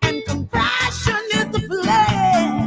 And compassion is the flame.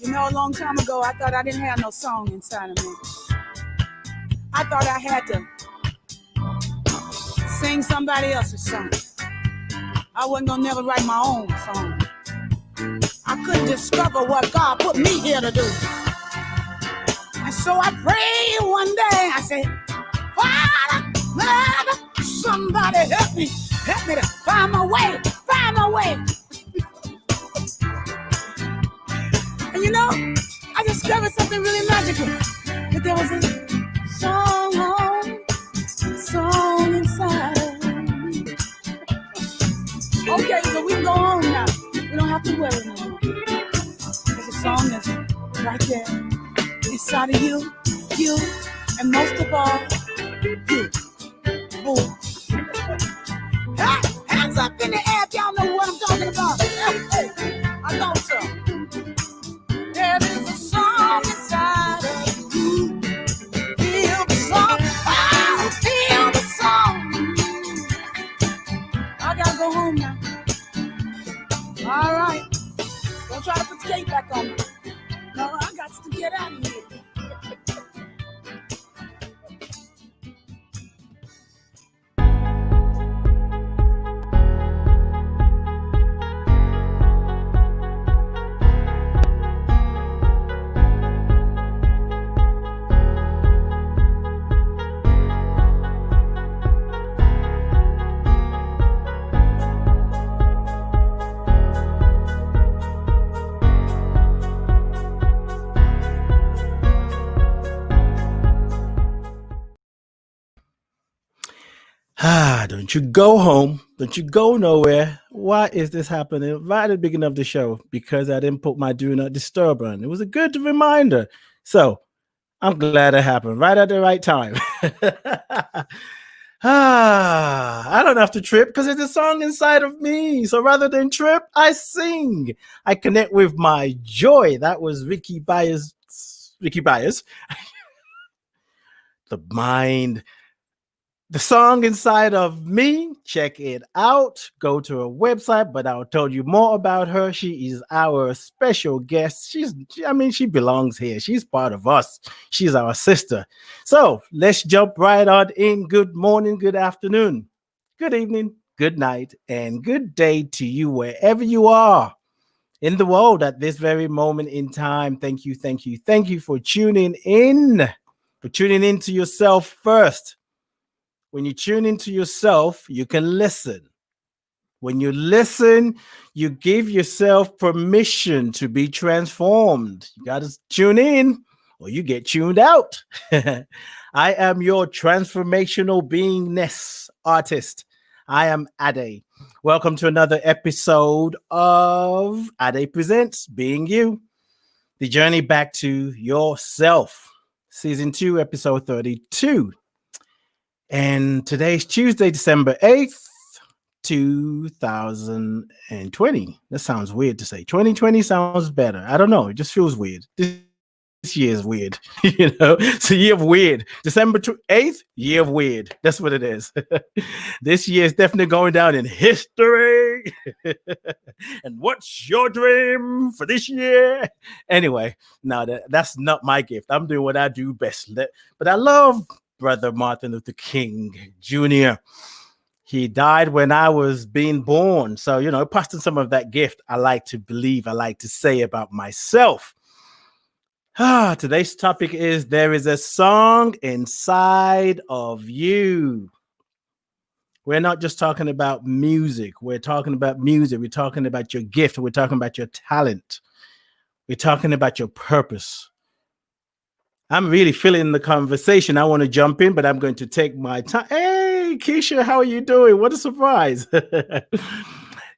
A long time ago, I thought I didn't have no song inside of me. I thought I had to sing somebody else's song. I wasn't gonna never write my own song. I couldn't discover what God put me here to do. And so I prayed one day. I said, Father, Mother, somebody help me to find my way. And I discovered something really magical. That there was a song inside of me. Okay, so we can go home now. We don't have to worry no more. Because the song is right there inside of you, and most of all, you. Boom. Hands up in the air if y'all know what I'm talking about. Hey, I know so. There is a song inside of you. Feel the song. Oh, feel the song. I gotta go home now. All right. Don't try to put the cake back on me. No, I got to get out of here. Don't you go home. Don't you go nowhere. Why is this happening right at the beginning of the show? Because I didn't put my do not disturb on. It was a good reminder. So I'm glad it happened right at the right time. I don't have to trip because it's a song inside of me. So rather than trip, I sing. I connect with my joy. That was Rickie Byars. The song inside of me, check it out. Go to her website, but I'll tell you more about her. She is our special guest. She belongs here. She's part of us. She's our sister. So let's jump right on in. Good morning, good afternoon, good evening, good night, and good day to you wherever you are in the world at this very moment in time. Thank you for tuning in, to yourself first. When you tune into yourself, you can listen. When you listen, you give yourself permission to be transformed. You got to tune in or you get tuned out. I am your transformational beingness artist. I am Ade. Welcome to another episode of Ade Presents Being You, the journey back to yourself. Season 2, episode 32. And today's Tuesday, December 8th, 2020. That sounds weird to say. 2020 sounds better. I don't know. It just feels weird. This year is weird. It's a year of weird. December 8th, year of weird. That's what it is. This year is definitely going down in history. And what's your dream for this year? Anyway, no, that's not my gift. I'm doing what I do best. But I love Brother Martin Luther King Jr. He died when I was being born. So, passing some of that gift, I like to believe, I like to say about myself. Today's topic is there is a song inside of you. We're not just talking about music. We're talking about music. We're talking about your gift. We're talking about your talent. We're talking about your purpose. I'm really feeling the conversation. I want to jump in, but I'm going to take my time. Hey, Keisha, how are you doing? What a surprise.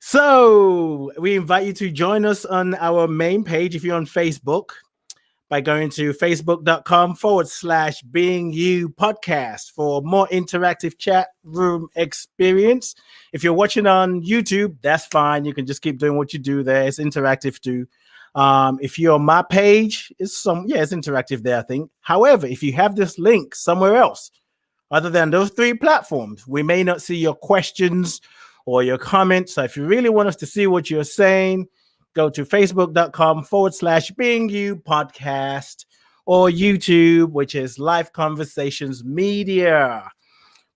So we invite you to join us on our main page if you're on Facebook by going to facebook.com/Being You Podcast for more interactive chat room experience. If you're watching on YouTube, that's fine. You can just keep doing what you do there. It's interactive too. If you're on my page, it's interactive there, I think. However, if you have this link somewhere else, other than those 3 platforms, we may not see your questions or your comments. So if you really want us to see what you're saying, go to facebook.com/Being You Podcast or YouTube, which is Life Conversations Media.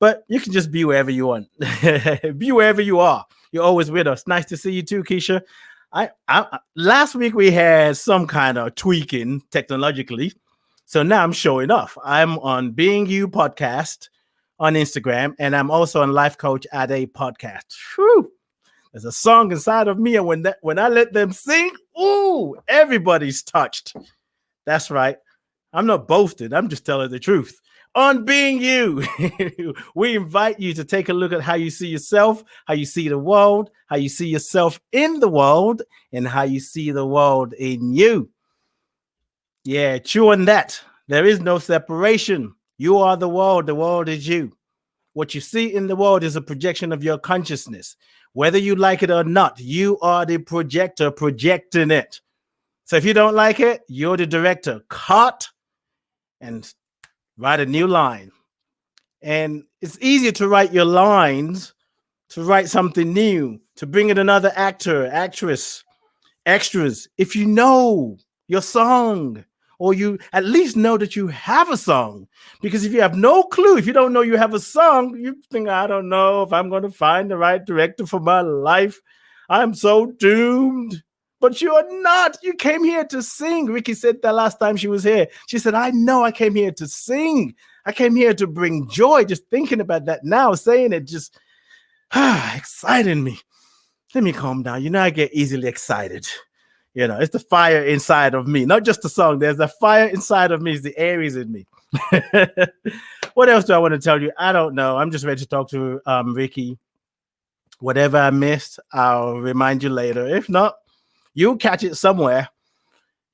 But you can just be wherever you want. Be wherever you are. You're always with us. Nice to see you too, Keisha. Last week we had some kind of tweaking technologically. So now I'm showing off. I'm on Being You Podcast on Instagram, and I'm also on Life Coach Ade Podcast. Whew. There's a song inside of me, and when I let them sing, ooh, everybody's touched. That's right. I'm not boasting. I'm just telling the truth. On Being You, we invite you to take a look at how you see yourself, how you see the world, how you see yourself in the world, and how you see the world in you. Yeah, chew on that. There is no separation. You are the world is you. What you see in the world is a projection of your consciousness. Whether you like it or not, you are the projector projecting it. So if you don't like it, you're the director. Cut and write a new line. And it's easier to write your lines, to write something new, to bring in another actor, actress, extras, if you know your song, or you at least know that you have a song. Because if you have no clue, if you don't know you have a song, you think, I don't know if I'm going to find the right director for my life. I'm so doomed. But you're not. You came here to sing. Rickie said that last time she was here. She said, I know I came here to sing. I came here to bring joy. Just thinking about that now, saying it just exciting me. Let me calm down. You know, I get easily excited. You know, it's the fire inside of me, not just the song. There's the fire inside of me. It's the Aries in me. What else do I want to tell you? I don't know. I'm just ready to talk to Rickie. Whatever I missed, I'll remind you later. If not, you'll catch it somewhere.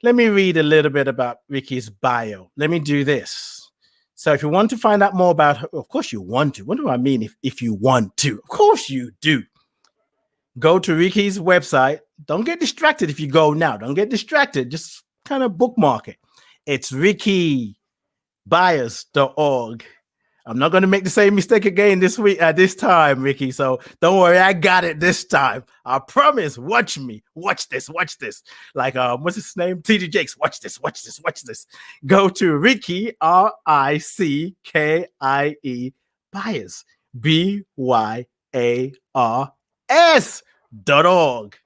Let me read a little bit about Rickie's bio. Let me do this. So if you want to find out more about her, of course you want to. What do I mean if you want to? Of course you do. Go to Rickie's website. Don't get distracted if you go now. Don't get distracted. Just kind of bookmark it. It's rickiebyars.org. I'm not going to make the same mistake again this week at this time, Rickie. So don't worry, I got it this time. I promise. Watch me. Watch this. Watch this. Like what's his name? TD Jakes. Watch this. Watch this. Watch this. Go to Rickie RICKIE Byars BYARS.org.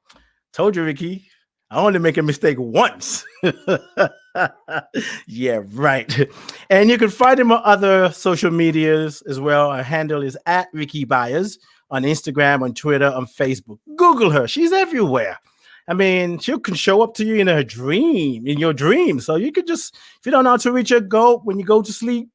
Told you, Rickie. I only make a mistake once. Yeah, right. And you can find him on other social medias as well. Her handle is at Rickie Byars on Instagram, on Twitter, on Facebook. Google her. She's everywhere. I mean, she can show up to you in your dream. So you could just, if you don't know how to reach her, go when you go to sleep,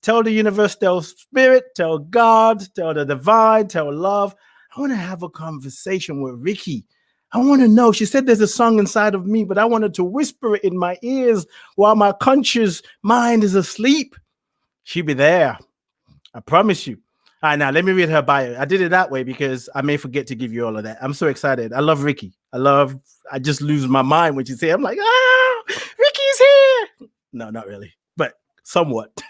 tell the universe, tell spirit, tell God, tell the divine, tell love. I want to have a conversation with Rickie. I want to know. She said there's a song inside of me, but I wanted to whisper it in my ears while my conscious mind is asleep. She'll be there. I promise you. All right, now let me read her bio. I did it that way because I may forget to give you all of that. I'm so excited. I love Rickie. I just lose my mind when she's here. I'm like, Rickie's here. No, not really, but somewhat.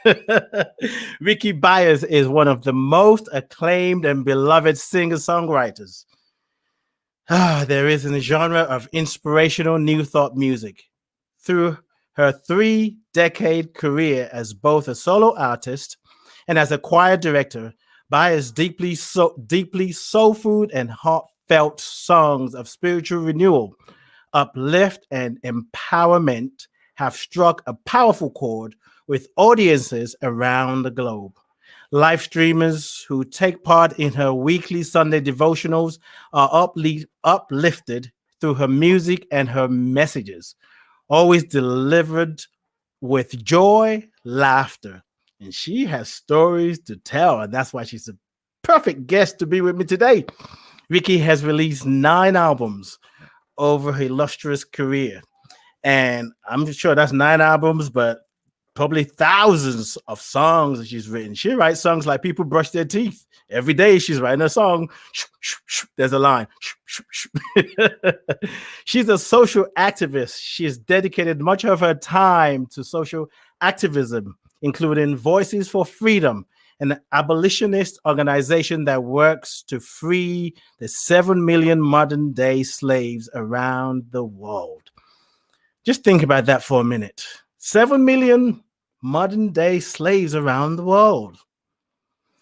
Rickie Byars is one of the most acclaimed and beloved singer-songwriters there is in the genre of inspirational New Thought music. Through her 3-decade career as both a solo artist and as a choir director, Byars' deeply soul food and heartfelt songs of spiritual renewal, uplift, and empowerment have struck a powerful chord with audiences around the globe. Live streamers who take part in her weekly Sunday devotionals are uplifted through her music and her messages, always delivered with joy, laughter. And she has stories to tell, and that's why she's a perfect guest to be with me today. Rickie has released 9 albums over her illustrious career. And I'm sure that's 9 albums, but probably thousands of songs that she's written. She writes songs like people brush their teeth. Every day she's writing a song. There's a line. She's a social activist. She has dedicated much of her time to social activism, including Voices for Freedom an abolitionist organization that works to free the 7 million modern day slaves around the world. Just think about that for a minute. 7 million modern day slaves around the world.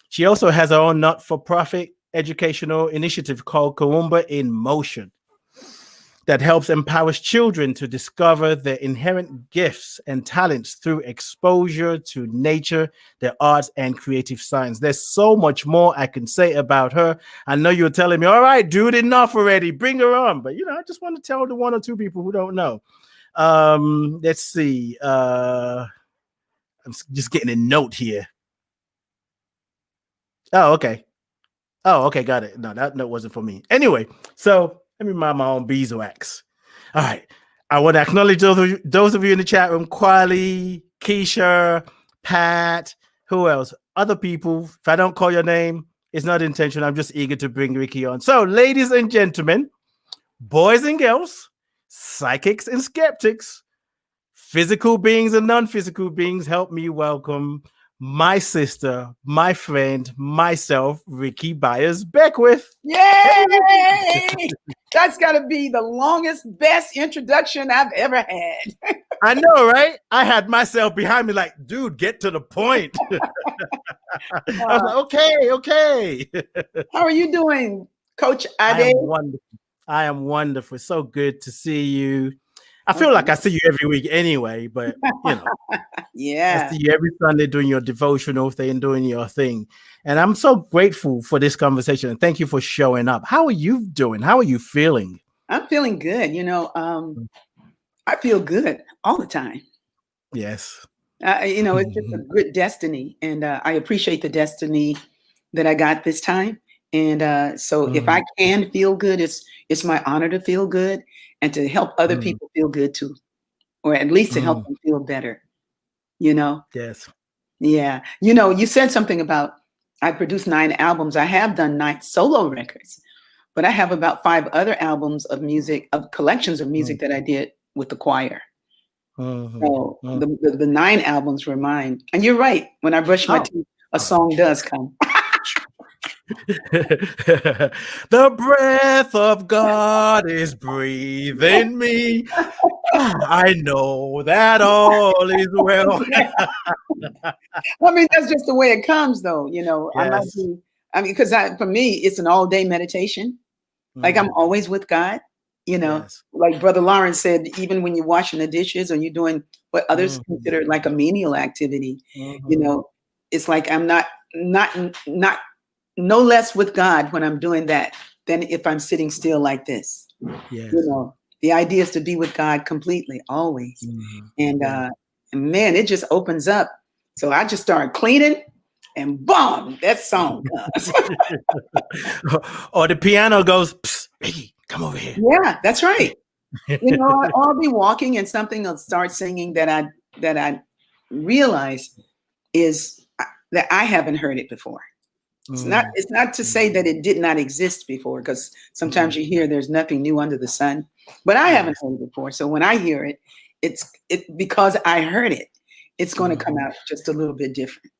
She also has her own not-for-profit educational initiative called Kawumba in Motion that helps empowers children to discover their inherent gifts and talents through exposure to nature, the arts, and creative science. There's so much more I can say about her. I know you're telling me, all right, dude, enough already. Bring her on. But, I just want to tell the one or two people who don't know. Let's see. I'm just getting a note here. Oh, okay. Got it. No, that note wasn't for me. Anyway, so let me mind my own beeswax. All right. I want to acknowledge those of you in the chat room, Quali, Keisha, Pat, who else? Other people. If I don't call your name, it's not intentional. I'm just eager to bring Rickie on. So, ladies and gentlemen, boys and girls, psychics and skeptics, physical beings and non-physical beings, help me welcome my sister, my friend, myself, Rickie Byars Beckwith. Yay! That's got to be the longest, best introduction I've ever had. I know, right? I had myself behind me like, dude, get to the point. I was like, okay. How are you doing, Coach Ade? I am wonderful. So good to see you. I feel like I see you every week anyway, but yeah, I see you every Sunday doing your devotional thing, doing your thing. And I'm so grateful for this conversation. And thank you for showing up. How are you doing? How are you feeling? I'm feeling good. I feel good all the time. Yes. It's just a good destiny. And I appreciate the destiny that I got this time. And so if I can feel good, it's my honor to feel good and to help other people feel good too, or at least to help them feel better, Yes. Yeah. You said something about I produced 9 albums. I have done 9 solo records, but I have about 5 other albums of music, of collections of music that I did with the choir. So the 9 albums were mine. And you're right. When I brush my teeth, a song does come. The breath of God is breathing me. I know that all is well. I mean, that's just the way it comes, though. Yes. Because for me, it's an all-day meditation. Like I'm always with God. Yes. Like Brother Lawrence said, even when you're washing the dishes or you're doing what others consider like a menial activity, it's like I'm not no less with God when I'm doing that than if I'm sitting still like this. Yes. The idea is to be with God completely, always. And man, it just opens up. So I just started cleaning and boom, that song comes. Or the piano goes, psst, Rickie, come over here. Yeah, that's right. I'll be walking and something will start singing that I realize is that I haven't heard it before. It's not to say that it did not exist before, because sometimes you hear there's nothing new under the sun, but I haven't heard it before. So when I hear it, it's because I heard it, it's going to come out just a little bit different,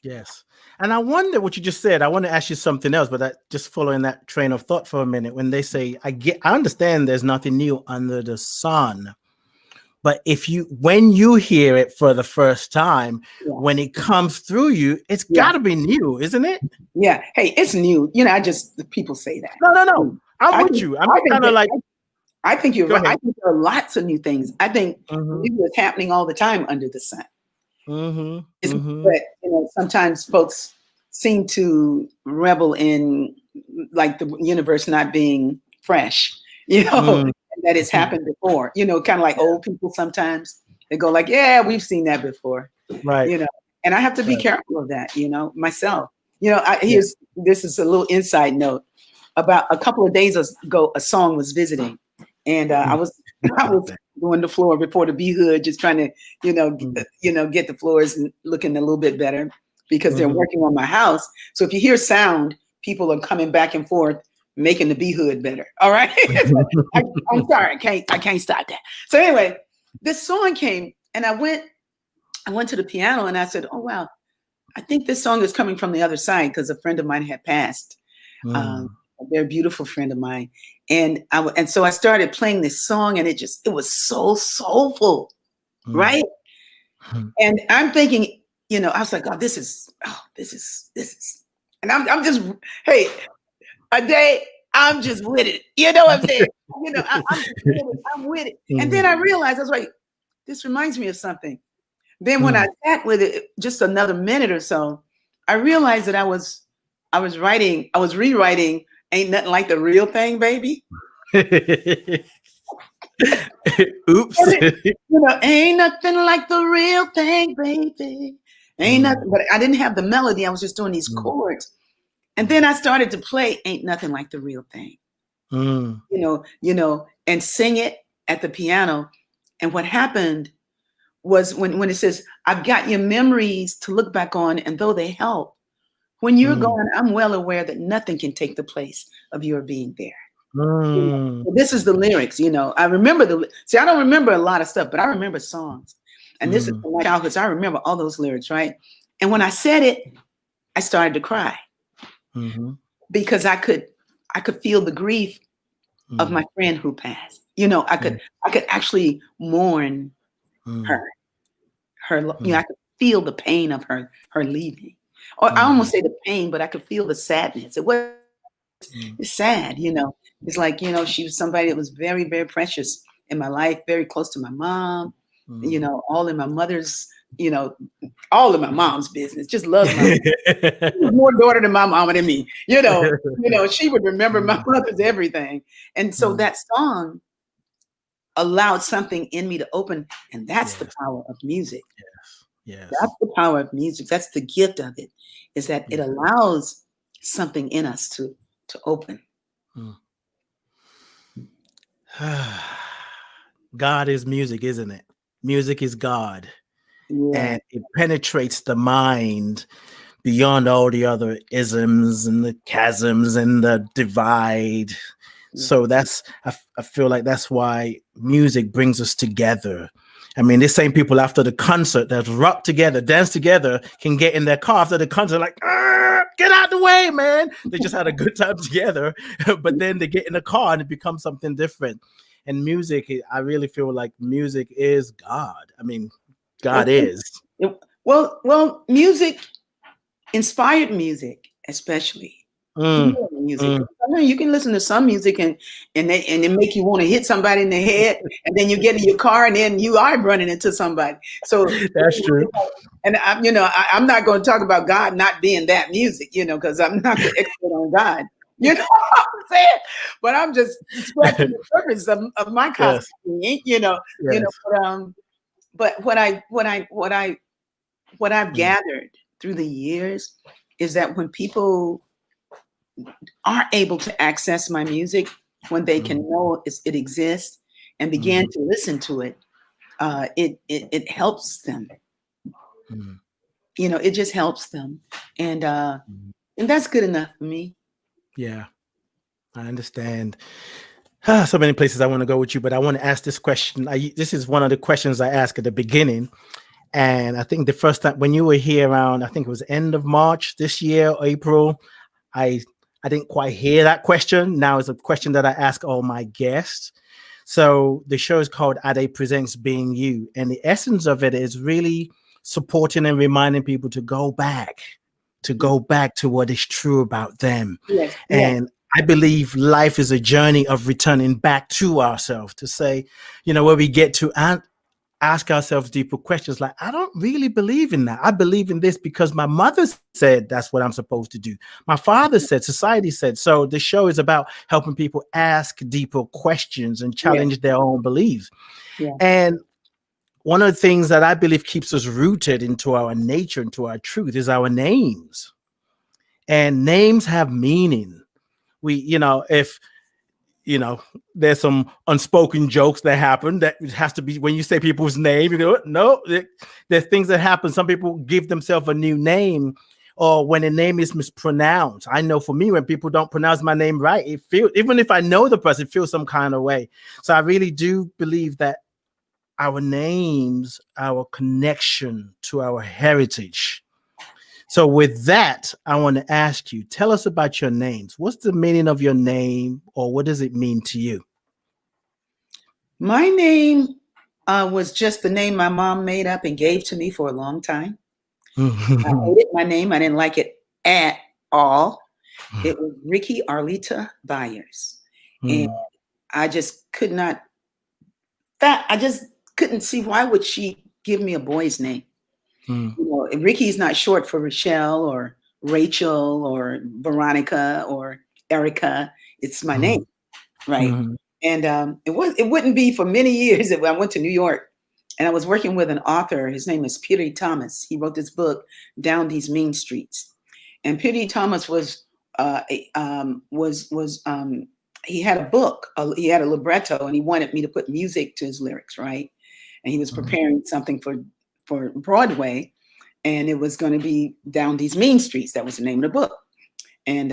Yes. And I wonder what you just said. I want to ask you something else, but just following that train of thought for a minute, when they say, I understand there's nothing new under the sun. But when you hear it for the first time, when it comes through you, it's got to be new, isn't it? Yeah. Hey, it's new. People say that. No. I'm with you. I'm kind of like. I think you're right. I think there are lots of new things. I think it's happening all the time under the sun. But sometimes folks seem to revel in like the universe not being fresh. That it's happened before, kind of like old people. Sometimes they go like, yeah, we've seen that before. Right. And I have to be careful of that, myself. This is a little inside note. About a couple of days ago, a song was visiting, and I was doing the floor before the B-Hood, just trying to, get the floors looking a little bit better because they're working on my house. So if you hear sound, people are coming back and forth, making the B-Hood better. All right. I'm sorry. I can't stop that. So anyway, this song came and I went to the piano and I said, oh, wow, I think this song is coming from the other side because a friend of mine had passed. Mm. A very beautiful friend of mine, and so I started playing this song, and it was so soulful, Mm. right? Mm. And I'm thinking, I was like, oh, this is, and I'm just, hey, a day, I'm just with it. You know what I'm saying? I'm just with it. I'm with it. And then I realized, I was like, this reminds me of something. Then when I sat with it just another minute or so, I realized that I was rewriting Ain't Nothing Like the Real Thing, Baby. Oops. Ain't nothing like the real thing, baby. Ain't nothing, but I didn't have the melody. I was just doing these chords. And then I started to play Ain't Nothing Like the Real Thing. And sing it at the piano. And what happened was when it says, I've got your memories to look back on, and though they help, when you're gone, I'm well aware that nothing can take the place of your being there. So this is the lyrics, I remember I don't remember a lot of stuff, but I remember songs. And this is from my childhood, so I remember all those lyrics, right? And when I said it, I started to cry because I could feel the grief of my friend who passed. I could actually mourn her. I could feel the pain of her leaving. Or I almost say the pain, but I could feel the sadness. It's sad, It's like, she was somebody that was very, very precious in my life, very close to my mom, all in my mother's, all in my mom's business. Just loved my mom. She was more daughter than my mama than me. She would remember my mother's everything. And so that song allowed something in me to open, and that's the power of music. Yes. That's the power of music. That's the gift of it, is that it allows something in us to open. God is music, isn't it? Music is God. Yeah. And it penetrates the mind beyond all the other isms and the chasms and the divide. So I feel like that's why music brings us together. I mean, the same people after the concert that rock together, dance together, can get in their car after the concert like, get out the way, man. They just had a good time together, but then they get in the car and it becomes something different. And music, I really feel like music is God. I mean, God is. Well, music, inspired music, especially. Music. I mean, you can listen to some music and it make you want to hit somebody in the head, and then you get in your car and then you are running into somebody. So that's true. And I'm not going to talk about God not being that music, because I'm not the expert on God. You know what I'm saying? But I'm just scratching the surface of my cosmology, But what I've gathered through the years is that when people are able to access my music, when they can know it exists and begin to listen to it, it helps them. It just helps them, and that's good enough for me. Yeah, I understand. So many places I want to go with you, but I want to ask this question. This is one of the questions I asked at the beginning. And I think the first time when you were here around, I think it was end of March this year, April, I didn't quite hear that question. Now it's a question that I ask all my guests. So the show is called Ade Presents Being You. And the essence of it is really supporting and reminding people to go back to what is true about them. Yes, and I believe life is a journey of returning back to ourselves, to say, where we get to ask ourselves deeper questions like, I don't really believe in that. I believe in this because my mother said that's what I'm supposed to do. My father said, society said. So the show is about helping people ask deeper questions and challenge their own beliefs. And one of the things that I believe keeps us rooted into our nature, into our truth, is our names. And names have meaning. If there's some unspoken jokes that happen that it has to be when you say people's name, no, there's things that happen. Some people give themselves a new name, or when a name is mispronounced. I know for me, when people don't pronounce my name right, it feels, even if I know the person, it feels some kind of way. So I really do believe that our names, our connection to our heritage, So with that, I want to ask you, tell us about your names. What's the meaning of your name, or what does it mean to you? My name was just the name my mom made up and gave to me for a long time. I hated my name. I didn't like it at all. It was Rickie Arlita Byars. And I just could not, I just couldn't see why would she give me a boy's name. You know, Ricky is not short for Rochelle or Rachel or Veronica or Erica. It's my name, right? And it wouldn't be for many years that I went to New York and I was working with an author. His name is Peter Thomas. He wrote this book, Down These Mean Streets. And Peter Thomas he had a book, he had a libretto, and he wanted me to put music to his lyrics, right? And he was preparing something for Broadway, and it was going to be Down These Mean Streets. That was the name of the book. And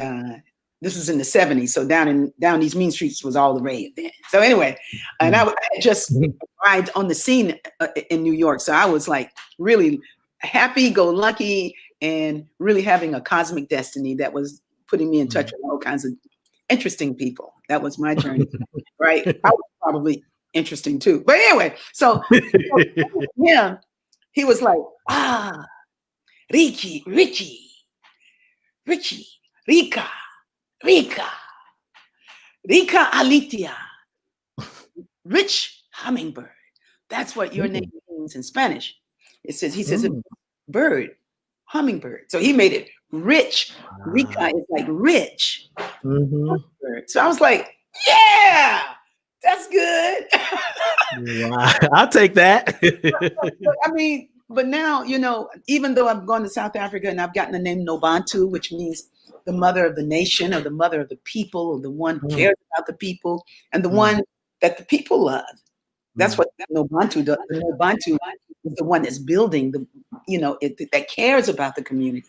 this was in the 70s. So Down These Mean Streets was all the rage then. So anyway, and I had just arrived on the scene in New York. So I was like really happy-go-lucky and really having a cosmic destiny that was putting me in touch with all kinds of interesting people. That was my journey, right? I was probably interesting too. But anyway, so yeah, he was like, Rickie, Rika, Alitia, rich hummingbird. That's what your name means in Spanish. He says, bird, hummingbird. So he made it rich. Rika is like rich. So I was like, yeah, that's good. Wow. I'll take that. I mean, but now, you know, even though I've gone to South Africa and I've gotten the name Nobantu, which means the mother of the nation or the mother of the people or the one who cares about the people and the one that the people love. That's what Nobantu does. The Nobantu is the one that's building the, you know, that cares about the community.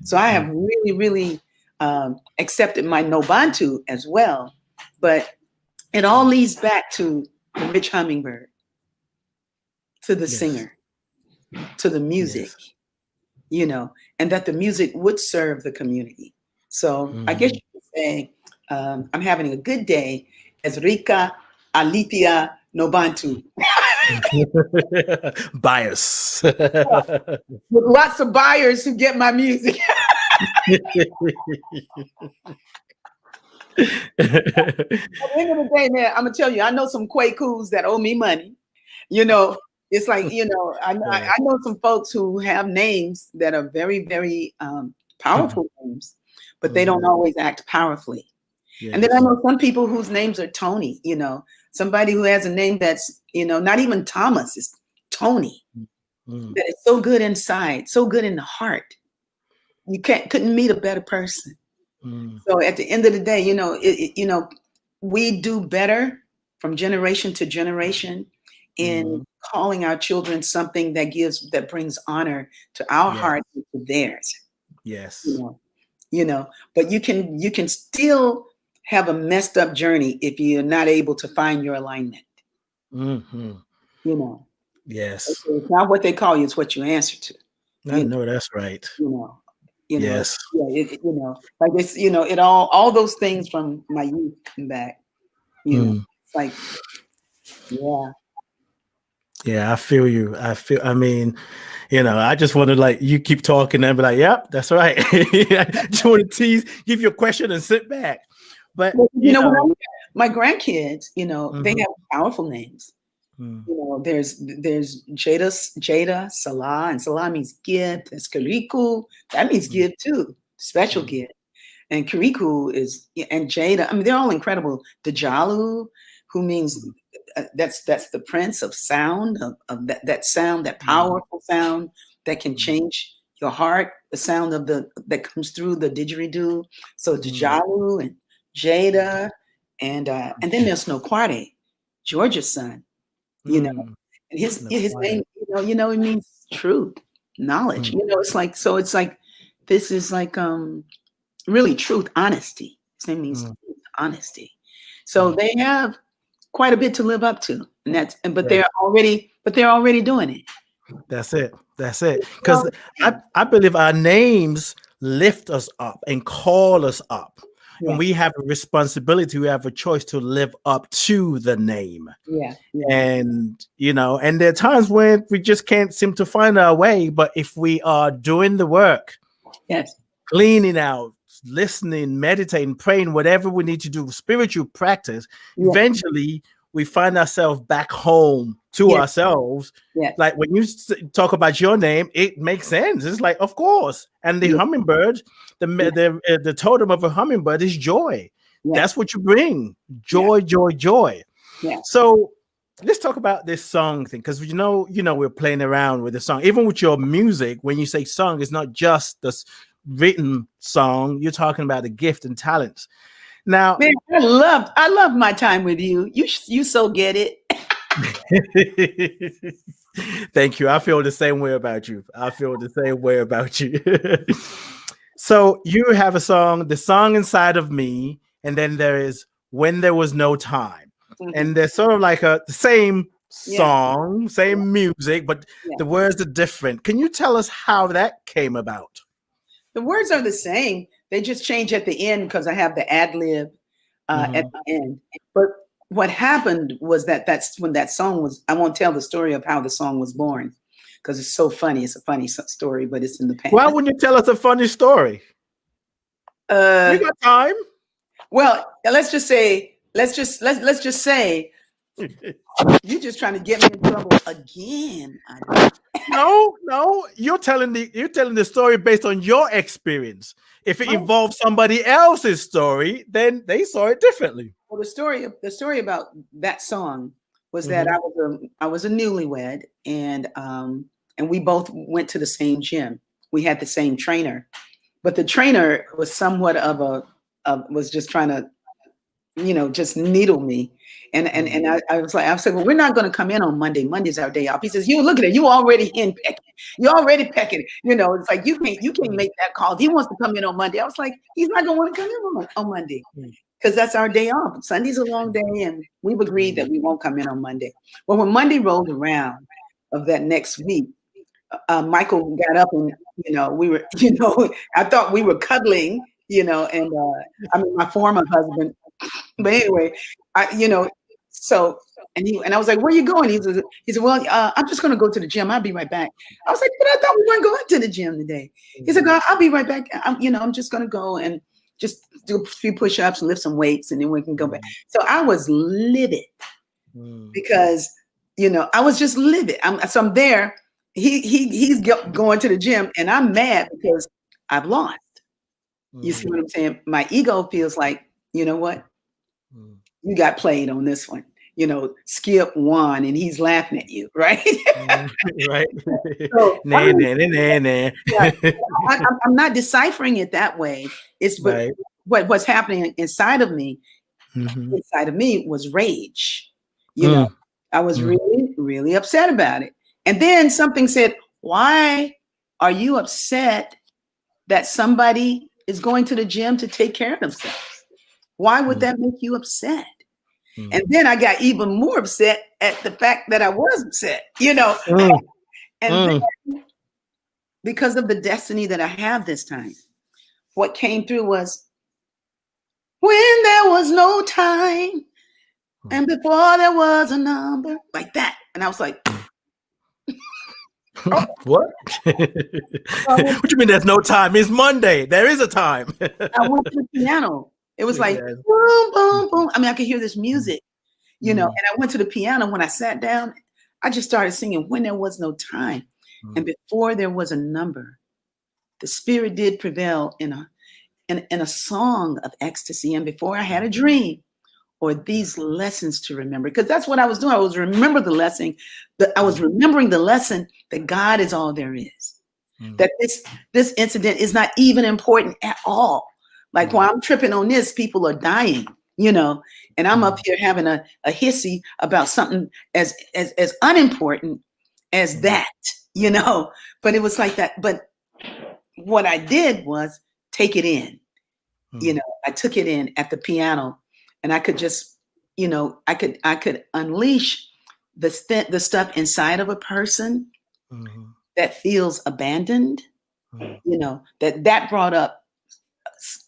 So I have really, really accepted my Nobantu as well. But it all leads back to the rich hummingbird, to the singer, to the music, you know, and that the music would serve the community. So I guess you could say I'm having a good day as Rika Alitia Nobantu. Bias. With lots of buyers who get my music. At the end of the day, man, I'm gonna tell you, I know some Quakos that owe me money. You know, it's like, you know, I know some folks who have names that are very, very powerful names, but they don't always act powerfully. And then I know some people whose names are Tony, you know, somebody who has a name that's, you know, not even Thomas, it's Tony. That is so good inside, so good in the heart. You couldn't meet a better person. So at the end of the day, you know, you know, we do better from generation to generation in calling our children something that brings honor to our heart and to theirs. Yes. You know, but you can still have a messed up journey if you're not able to find your alignment. You know. Yes. It's not what they call you, it's what you answer to. I know that's right. You know. Yes. You know, like it's, you know, it all those things from my youth come back. You know, it's like, yeah, I feel you. I mean, you know, I just want to like you keep talking and be like, yep, that's right. I just want to tease, give you a question and sit back. But you know, my grandkids, you know, they have powerful names. You know, there's Jada, Salah, and Salah means gift. There's Kariku, that means give too, special gift. And Kariku and Jada, I mean, they're all incredible. Dajalu, who means that's the prince of sound, of that sound, that powerful sound that can change your heart, the sound of that comes through the didgeridoo. So Dajalu and Jada, and then there's Nokware, Georgia's son. You know, and his name, you know, it means truth, knowledge. You know, it's like this is like really truth, honesty. His name means truth, honesty. So they have quite a bit to live up to, and but they're already doing it. That's it. That's it. Because So, I believe our names lift us up and call us up. And yeah, we have a responsibility, we have a choice to live up to the name. yeah, yeah, And, and there are times when we just can't seem to find our way. But if we are doing the work, yes, cleaning out, listening, meditating, praying, whatever we need to do, spiritual practice, yeah, eventually we find ourselves back home to yeah, ourselves. yeah, Like when you talk about your name, it makes sense. It's like, of course. And the yeah, hummingbird, yeah, the totem of a hummingbird is joy. yeah, That's what you bring. yeah, Joy, joy, joy. yeah. So let's talk about this song thing, because we're playing around with the song. Even with your music, when you say song, it's not just this written song. You're talking about the gift and talents. Now, Man, I love my time with you. You so get it. thank you. I feel the same way about you. I feel the same way about you. So you have a song, the song inside of me, and then there is When There Was No Time. Mhm. And they're sort of like the same Yeah, song, yeah, same music, but yeah. the words are different. Can you tell us how that came about? The words are the same. They just change at the end because I have the ad lib at Mhm. the end. But what happened was that's when that song was. I won't tell the story of how the song was born because it's so funny. It's a funny story, but it's in the past. Why wouldn't you tell us a funny story? We Uh, got time. well, let's just say you're just trying to get me in trouble again. No, you're telling the story based on your experience. If it Oh, involves somebody else's story, then they saw it differently. well, the story about that song was that Mhm. I was a newlywed, and we both went to the same gym. We had the same trainer, but the trainer was somewhat was just trying to just needle me. And I said, well, we're not going to come in on Monday. Monday's our day off. He says, you look at it, you already in pecking. You're already pecking. It's like you can't make that call. If he wants to come in on Monday, I was like, he's not going to want to come in on Monday because that's our day off. Sunday's a long day, and we've agreed that we won't come in on Monday. Well, when Monday rolled around of that next week, Michael got up and we were I thought we were cuddling, and I mean my former husband. But anyway, so and I was like, "Where are you going?" He said, "Well, I'm just going to go to the gym. I'll be right back." I was like, "But I thought we weren't going to the gym today." He said, "Girl, I'll be right back. I'm just going to go and just do a few push-ups, lift some weights, and then we can go back." So I was livid because I was just livid. I'm there. He's going to the gym, and I'm mad because I've lost. You see what I'm saying? My ego feels like, you know what? You got played on this one. Skip won and he's laughing at you, right? Right. So Nah, nah, nah, nah, nah. yeah, I'm not deciphering it that way. It's but Right. what's happening inside of me. Mhm. Inside of me was rage. Mm, I was mm, really, really upset about it. And then something said, "Why are you upset that somebody is going to the gym to take care of themselves? Why would mm, that make you upset?" mm, And then I got even more upset at the fact that I was upset. mm, And mm. then because of the destiny that I have this time, what came through was when there was no time and before there was a number, like that. And I was like, oh, What? What you mean there's no time? It's Monday. There is a time. I went to the piano. It was like Yes. boom, boom, boom. I mean, I could hear this music, and Mm, I went to the piano. When I sat down, I just started singing when there was no time. And mm, before there was a number, the spirit did prevail in a song of ecstasy. And before I had a dream or these lessons to remember, because that's what I was doing. I was remember the lesson. I was remembering the lesson that God is all there is. mm, That this incident is not even important at all. Like mm, while I'm tripping on this, people are dying, and I'm up here having a hissy about something as unimportant as mm, that. But it was like that. But what I did was take it in. mm, I took it in at the piano, and I could just, I could unleash the stuff inside of a person that feels abandoned, Mhm. you know, that brought up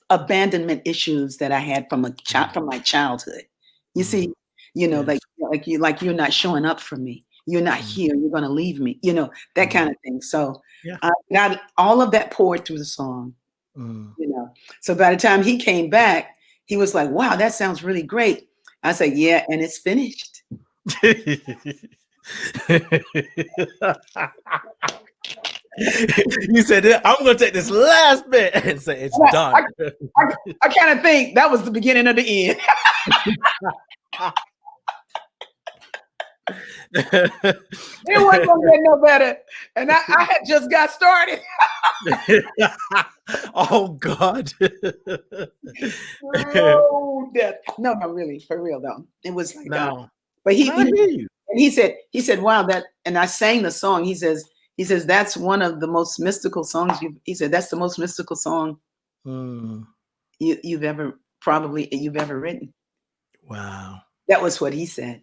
abandonment issues that I had from from my childhood. You see, you know, Yes. like you're not showing up for me. You're not Mm. here. You're gonna leave me. You know, that Mm. kind of thing. So Yeah. I got all of that poured through the song. Mm. You know, so by the time he came back, he was like, "Wow, that sounds really great." I said, "Yeah, and it's finished." You said, I'm going to take this last bit and say it's And done. I kind of think that was the beginning of the end. It wasn't gonna get no better, and I had just got started. Oh God. No, no, no, really, for real though. It was like, No. but No, I hear you. and he said, wow, that, and I sang the song. He says that's one of the most mystical songs he said that's the most mystical song Mm. you've ever written. Wow. That was what he said,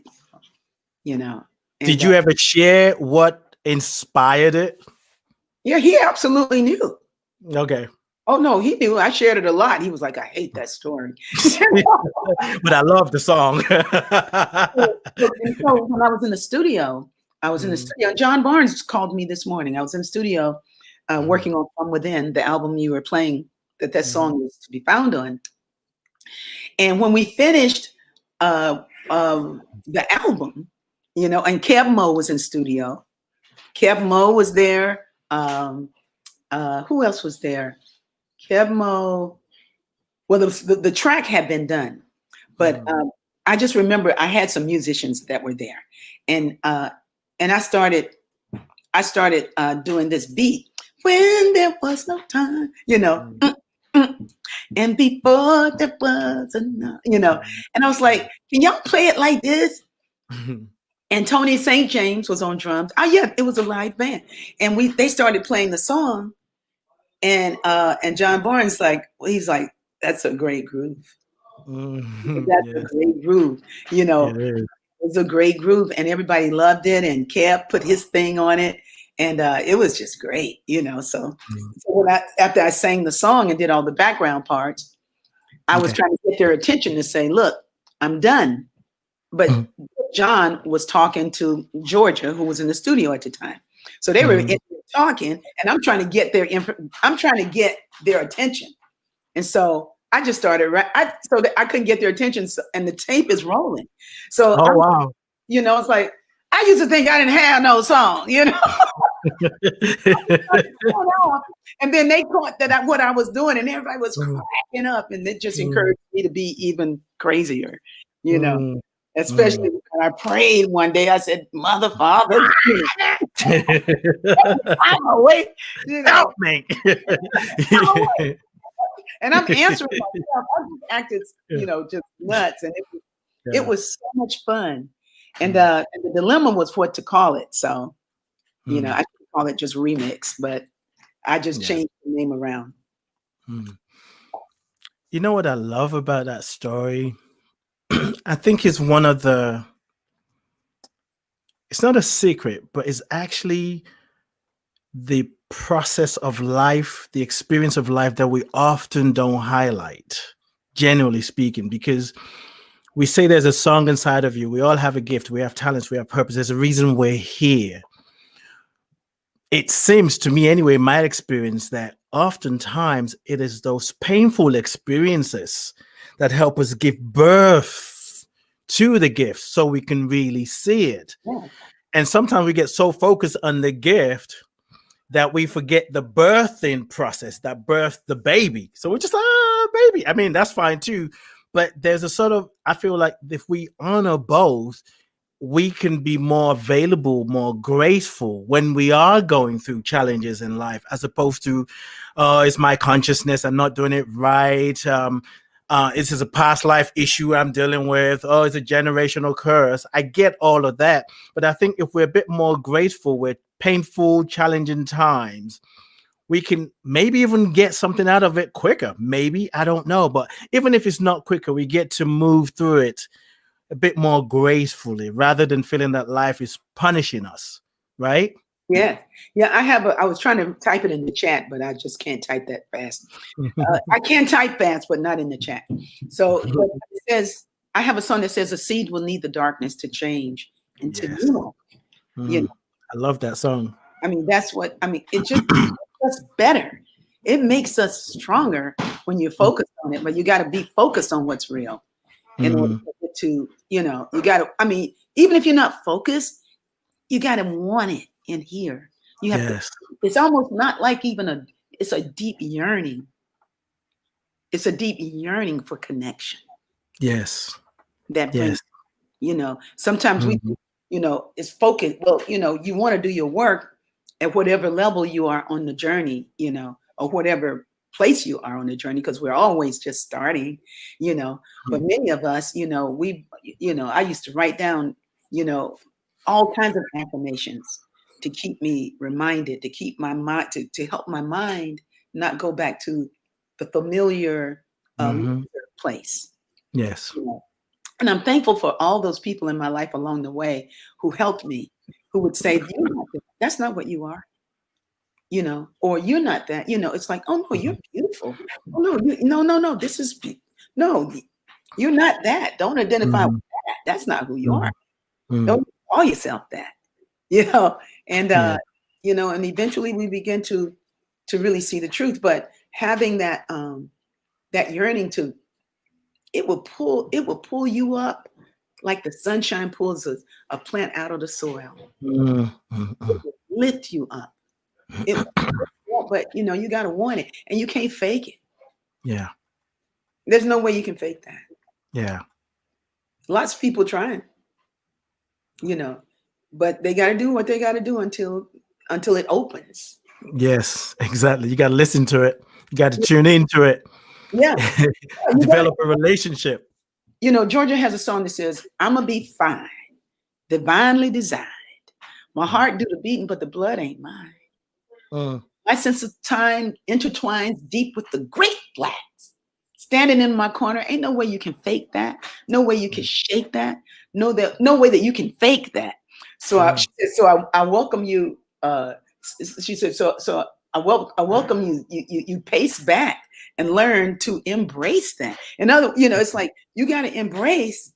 you know. And Did you ever share what inspired it? yeah, he absolutely knew. Okay. Oh no, he knew. I shared it a lot. He was like, I hate that story. But I love the song. And so when I was in the studio, John Barnes called me this morning. I was in the studio working on From Within, the album you were playing, that song is to be found on. And when we finished the album, you know, and Kev Mo was in studio. Kev Mo was there. Who else was there? Kev Mo. Well, the track had been done, but I just remember I had some musicians that were there, and I started doing this beat when there was no time, you know, and before there was enough, you know, and I was like, can y'all play it like this? And Tony St. James was on drums. Oh yeah, it was a live band, and they started playing the song, and John Barnes he's like, that's a great groove. That's a Yes, great groove. You know, it is. it was a great groove, and everybody loved it. And Kev put his thing on it, and it was just great. You know, so when after I sang the song and did all the background parts, I was trying to get their attention to say, "Look, I'm done." But John was talking to Georgia, who was in the studio at the time, so they were talking, and I'm trying to get their attention, and so I just started so that I couldn't get their attention, and the tape is rolling. So Oh wow. you know, it's like I used to think I didn't have no song, you know. And then they caught that what I was doing, and everybody was cracking up, and it just encouraged me to be even crazier, you know. Especially when I prayed one day, I said, "Mother, Father, I'm awake, you know." Help me. And I'm answering myself. I just acted, you know, just nuts, and it was so much fun. And the dilemma was what to call it. So, you know, I could call it just remix, but I just changed the name around. You know what I love about that story? I think it's one of it's not a secret, but it's actually the process of life, the experience of life that we often don't highlight, generally speaking, because we say there's a song inside of you. We all have a gift. We have talents. We have purpose. There's a reason we're here. It seems to me, anyway, my experience, that oftentimes it is those painful experiences that help us give birth to the gift so we can really see it. Yeah. And sometimes we get so focused on the gift that we forget the birthing process that birthed the baby. So we're just baby. I mean, that's fine too. But there's a sort of, I feel like if we honor both, we can be more available, more graceful when we are going through challenges in life, as opposed to, it's my consciousness, I'm not doing it right. This is a past life issue I'm dealing with. Oh, it's a generational curse. I get all of that. But I think if we're a bit more graceful with painful, challenging times, we can maybe even get something out of it quicker. Maybe, I don't know. But even if it's not quicker, we get to move through it a bit more gracefully rather than feeling that life is punishing us, right? Yeah. Yeah. I was trying to type it in the chat, but I just can't type that fast. I can type fast, but not in the chat. So but it says, I have a song that says a seed will need the darkness to change into Yes. new. You know, I love that song. I mean, that's what I mean. It just makes us better. It makes us stronger when you're focused on it, but you got to be focused on what's real in order to, you know, you got to, I mean, even if you're not focused, you got to want it in here. You have to, Yes. it's almost not like even it's a deep yearning. It's a deep yearning for connection Yes. that brings, Yes. you know, sometimes we, you know, it's focused. Well, you know, you want to do your work at whatever level you are on the journey, you know, or whatever place you are on the journey, because we're always just starting, you know. But many of us, you know, I used to write down, you know, all kinds of affirmations to keep me reminded, to keep my mind, to help my mind not go back to the familiar place. Yes. You know? And I'm thankful for all those people in my life along the way who helped me, who would say, that's not what you are, you know, or you're not that, you know. It's like, oh no, you're beautiful. Oh no, no, this is, no, you're not that. Don't identify with that. That's not who you are. Don't call yourself that, you know. And, you know, and eventually we begin to really see the truth, but having that, that yearning to, it will pull you up like the sunshine pulls a plant out of the soil. It will lift you up. But you know, you got to want it, and you can't fake it. Yeah. There's no way you can fake that. Yeah. Lots of people trying, you know, but they got to do what they got to do until it opens. Yes, exactly. You got to listen to it. You got to tune into it. Yeah. Develop a relationship. You know, Georgia has a song that says, "I'm gonna be fine, divinely designed. My heart do the beating, but the blood ain't mine. My sense of time intertwines deep with the great blacks. Standing in my corner, ain't no way you can fake that. No way you can shake that. No way that you can fake that." So I welcome you. She said, so I welcome you. You pace back and learn to embrace that. In other, you know, it's like you got to embrace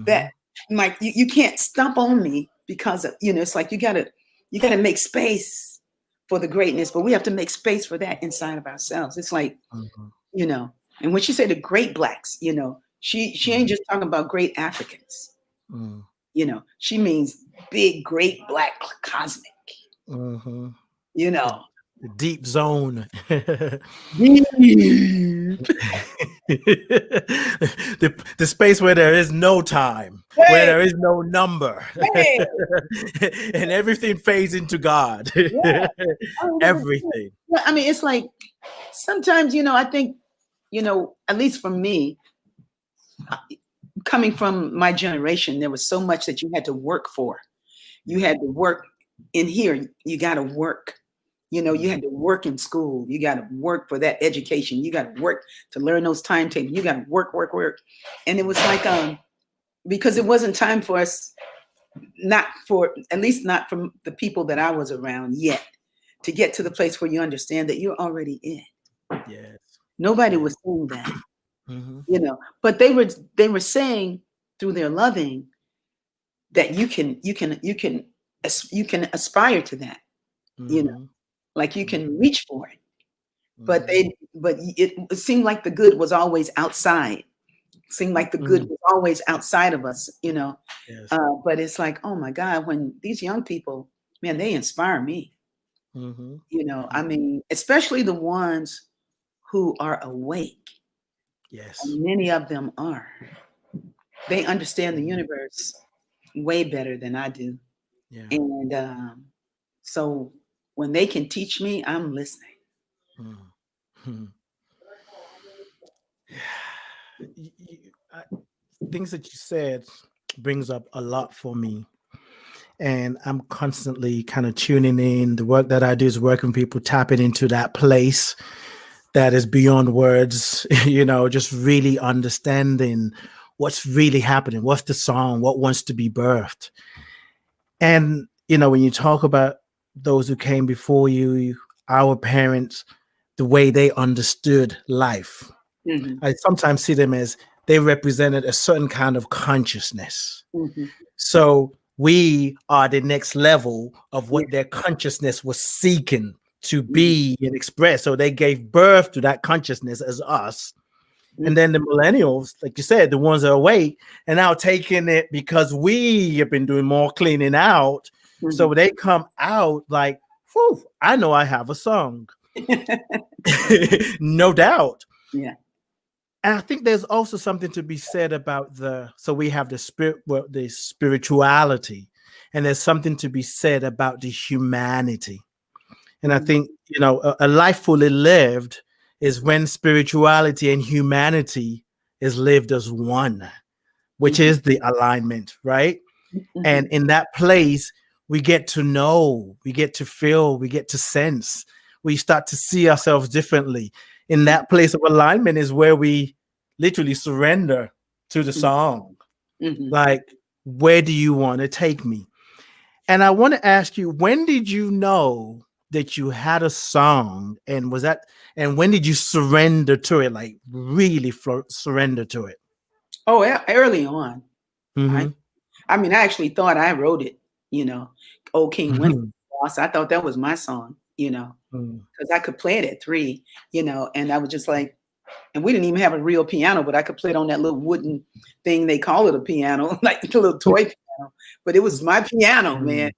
that. Like you can't stomp on me because of, you know, it's like you got to make space for the greatness, but we have to make space for that inside of ourselves. It's like, you know, and when she said the great blacks, you know, she ain't just talking about great Africans. You know, she means big, great black cosmic. You know, the deep zone. the space where there is no time, where there is no number, and everything fades into God. Everything. I mean, it's like sometimes, you know, I think, you know, at least for me, coming from my generation, there was so much that you had to work for. You had to work in here. You got to work. You know, you had to work in school. You got to work for that education. You got to work to learn those timetables. You got to work. And it was like, because it wasn't time for us, at least not from the people that I was around yet, to get to the place where you understand that you're already in. Yes. Nobody was saying that, you know, but they were saying through their loving that you can aspire to that, you know. Like you can reach for it, but it seemed like the good was always outside. It seemed like the good was always outside of us, you know. Yes. But it's like, oh my God, when these young people, man, they inspire me. You know, I mean, especially the ones who are awake. Yes. And many of them are. They understand the universe way better than I do. Yeah. And so when they can teach me, I'm listening. Things that you said brings up a lot for me. And I'm constantly kind of tuning in. The work that I do is working with people, tapping into that place that is beyond words, you know, just really understanding what's really happening. What's the song? What wants to be birthed? And, you know, when you talk about those who came before you, our parents, the way they understood life. Mm-hmm. I sometimes see them as they represented a certain kind of consciousness. Mm-hmm. So we are the next level of Yeah. what their consciousness was seeking to Mm-hmm. be and express. So they gave birth to that consciousness as us. And then the millennials, like you said, the ones that are awake and now taking it because we have been doing more cleaning out. Mm-hmm. So they come out like, whew, I know I have a song. No doubt. Yeah. And I think there's also something to be said about so we have the spirituality, and there's something to be said about the humanity. And I think, a life fully lived is when spirituality and humanity is lived as one, which is the alignment, right? Mm-hmm. And in that place, we get to know, we get to feel, we get to sense, we start to see ourselves differently. In that place of alignment is where we literally surrender to the song. Mm-hmm. Like, where do you want to take me? And I want to ask you, when did you know that you had a song, and when did you surrender to it, like really surrender to it? Oh, early on. Mm-hmm. I mean, I actually thought I wrote it, Old King Wenceslas. I thought that was my song, because I could play it at 3, and I was just like, and we didn't even have a real piano, but I could play it on that little wooden thing. They call it a piano, like the little toy piano, but it was my piano, man.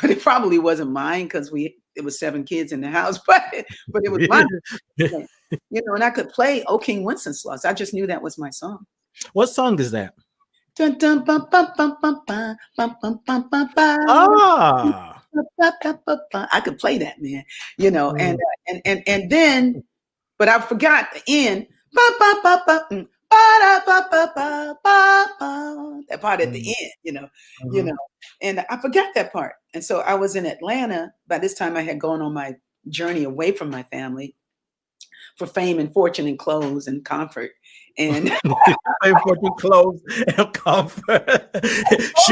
But it probably wasn't mine because it was 7 kids in the house, but it was mine, and I could play "O King Wenceslas." I just knew that was my song. What song is that? Dun, dun, bum, bum, bum, bum, bum, bum, bum, bum, bum, bum. Ah, I could play that, man, and then, but I forgot the end. That part at the end, and I forgot that part. And so I was in Atlanta. By this time, I had gone on my journey away from my family for fame and fortune and clothes and comfort. And fame, fortune, clothes, and comfort.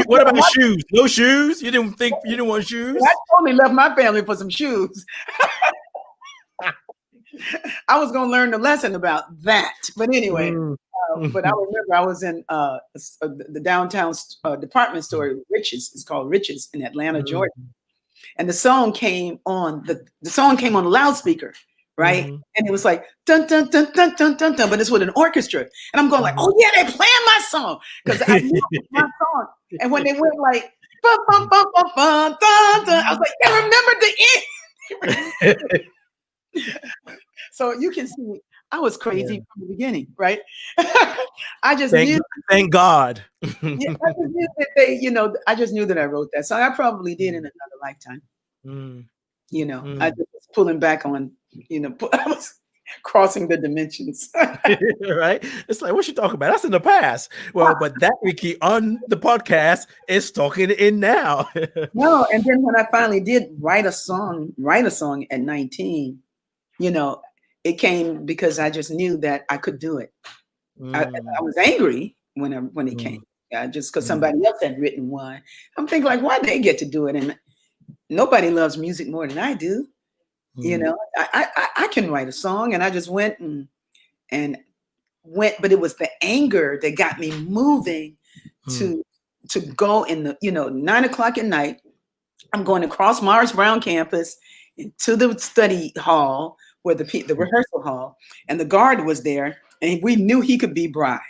What about shoes? No shoes? You didn't want shoes? I totally left my family for some shoes. I was going to learn the lesson about that. But anyway, but I remember I was in the downtown department store, Riches. It's called Riches in Atlanta, Georgia. And the song came on the loudspeaker, right? And it was like dun dun dun dun dun dun dun, but it's with an orchestra. And I'm going like, oh yeah, they're playing my song, because I knew it was my song. And when they went like bum bum bum bum bum dun dun, I was like, I remember the end. So you can see I was crazy from the beginning, right? I just knew. Thank God. I just knew that I just knew that I wrote that song. I probably did in another lifetime. I just was pulling back on, I was crossing the dimensions. Right? It's like, what you talking about? That's in the past. Well, but that Rickie on the podcast is talking in now. No, and then when I finally did write a song at 19, it came because I just knew that I could do it. I was angry when it came, just because somebody else had written one. I'm thinking like, why they get to do it? And nobody loves music more than I do. I can write a song, and I just went, but it was the anger that got me moving to go in the 9:00 at night. I'm going across Morris Brown campus into the study hall, where the rehearsal hall, and the guard was there, and we knew he could be bribed.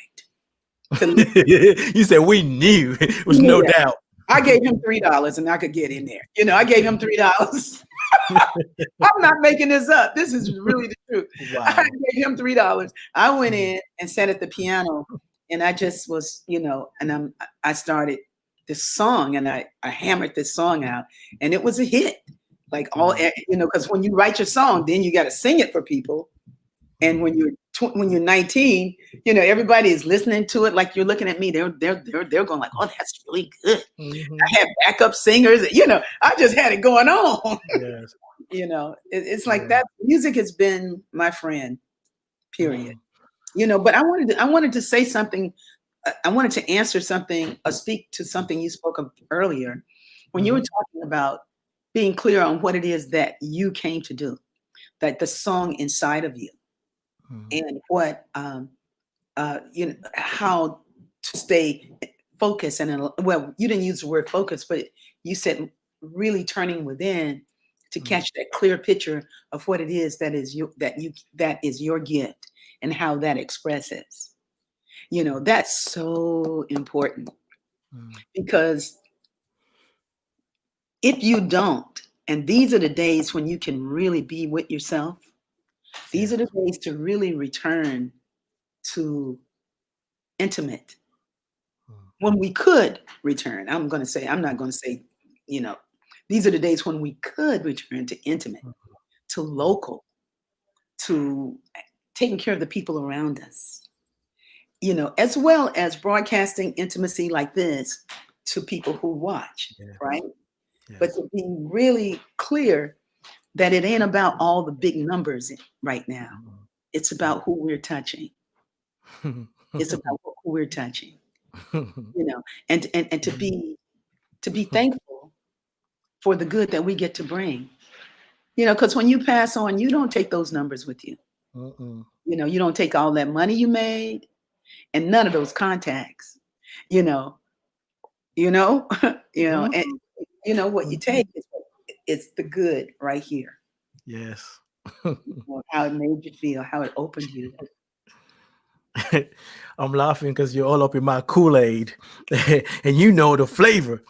You said we knew. It was no doubt. I gave him $3 and I could get in there. I gave him $3. I'm not making this up. This is really the truth. Wow. I gave him $3. I went in and sat at the piano, and I just was, and I started this song, and I hammered this song out, and it was a hit. Like because when you write your song, then you got to sing it for people. And when you're 19, everybody is listening to it like you're looking at me. They're going like, oh, that's really good. I had backup singers. I just had it going on. Yes. It's like that. Music has been my friend. Period. But I wanted to say something. I wanted to answer something. Speak to something you spoke of earlier when you were talking about being clear on what it is that you came to do, that the song inside of you, and what how to stay focused. And well, you didn't use the word focus, but you said really turning within to catch that clear picture of what it is that is your gift and how that expresses. That's so important, because if you don't, and these are the days when you can really be with yourself, these are the days to really return to intimate. When we could return, I'm not going to say, these are the days when we could return to intimate, to local, to taking care of the people around us, as well as broadcasting intimacy like this to people who watch, right? But to be really clear that it ain't about all the big numbers right now. It's about who we're touching. It's about who we're touching, and to be thankful for the good that we get to bring, because when you pass on, you don't take those numbers with you. You don't take all that money you made and none of those contacts, and what you take is the good right here. Yes. How it made you feel, how it opened you. I'm laughing because you're all up in my Kool-Aid and you know the flavor.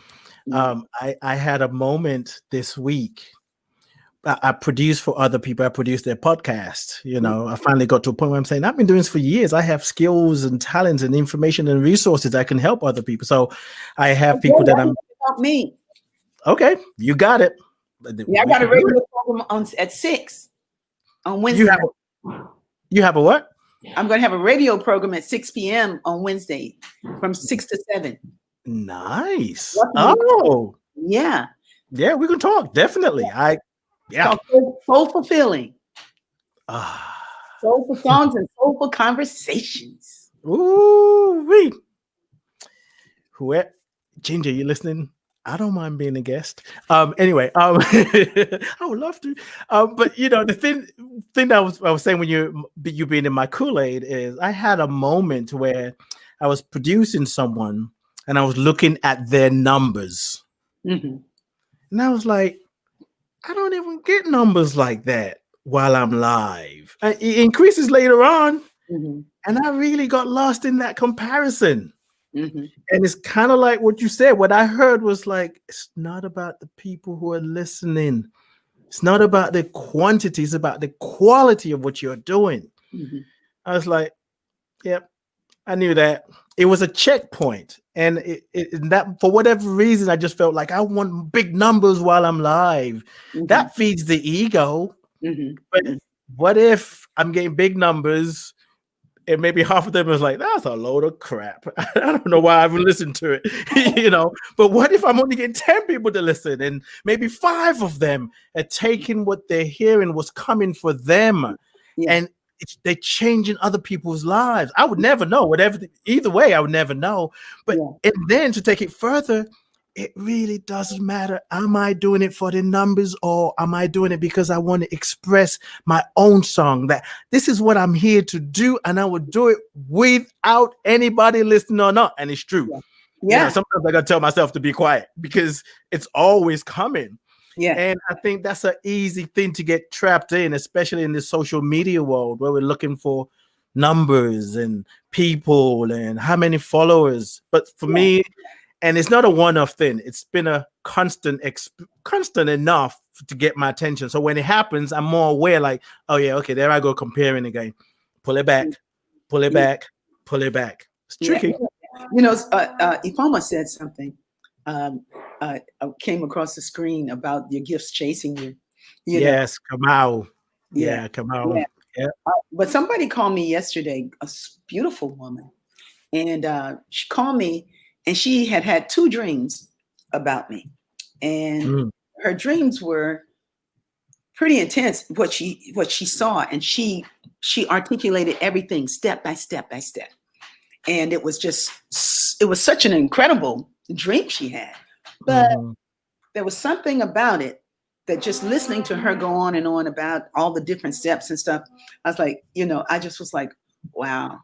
I had a moment this week. I produce for other people. I produce their podcast. I finally got to a point where I'm saying, I've been doing this for years. I have skills and talents and information and resources that can help other people. So I have people that I'm. Help me. Okay, you got it. Yeah, I got a radio program at 6 on Wednesday. You have a what? I'm going to have a radio program at 6 p.m. on Wednesday from 6 to 7. Nice. Oh, yeah. Yeah, we can talk. Definitely. Soul fulfilling. Soulful songs and soulful conversations. Ooh-wee. Ginger, you listening? I don't mind being a guest. Anyway, I would love to. But the thing I was saying when you being in my Kool-Aid is I had a moment where I was producing someone and I was looking at their numbers, and I was like, I don't even get numbers like that while I'm live. It increases later on, and I really got lost in that comparison. And it's kind of like what you said. What I heard was like, it's not about the people who are listening. It's not about the quantity. It's about the quality of what you're doing. I was like, yep, I knew that. It was a checkpoint. And that for whatever reason, I just felt like I want big numbers while I'm live. That feeds the ego. But what if I'm getting big numbers and maybe half of them was like, that's a load of crap. I don't know why I even listened to it, But what if I'm only getting 10 people to listen and maybe 5 of them are taking what they're hearing, what's coming for them, and they're changing other people's lives. I would never know. Either way, I would never know. But and then to take it further, it really doesn't matter. Am I doing it for the numbers or am I doing it because I want to express my own song? That this is what I'm here to do, and I would do it without anybody listening or not. And it's true. Yeah. Sometimes I gotta tell myself to be quiet because it's always coming. Yeah. And I think that's an easy thing to get trapped in, especially in this social media world where we're looking for numbers and people and how many followers. But for me, and it's not a one-off thing. It's been a constant enough to get my attention. So when it happens, I'm more aware like, oh yeah, okay, there I go comparing again. Pull it back, pull it back, pull it back. It's tricky. Ifoma said something. I came across the screen about your gifts chasing you. Yes, come out. Yeah, come out. Yeah. But somebody called me yesterday, a beautiful woman. And she called me. And she had 2 dreams about me, and her dreams were pretty intense. What she saw, and she articulated everything step by step by step, and it was such an incredible dream she had. But there was something about it that just listening to her go on and on about all the different steps and stuff, I was like, I just was like, wow,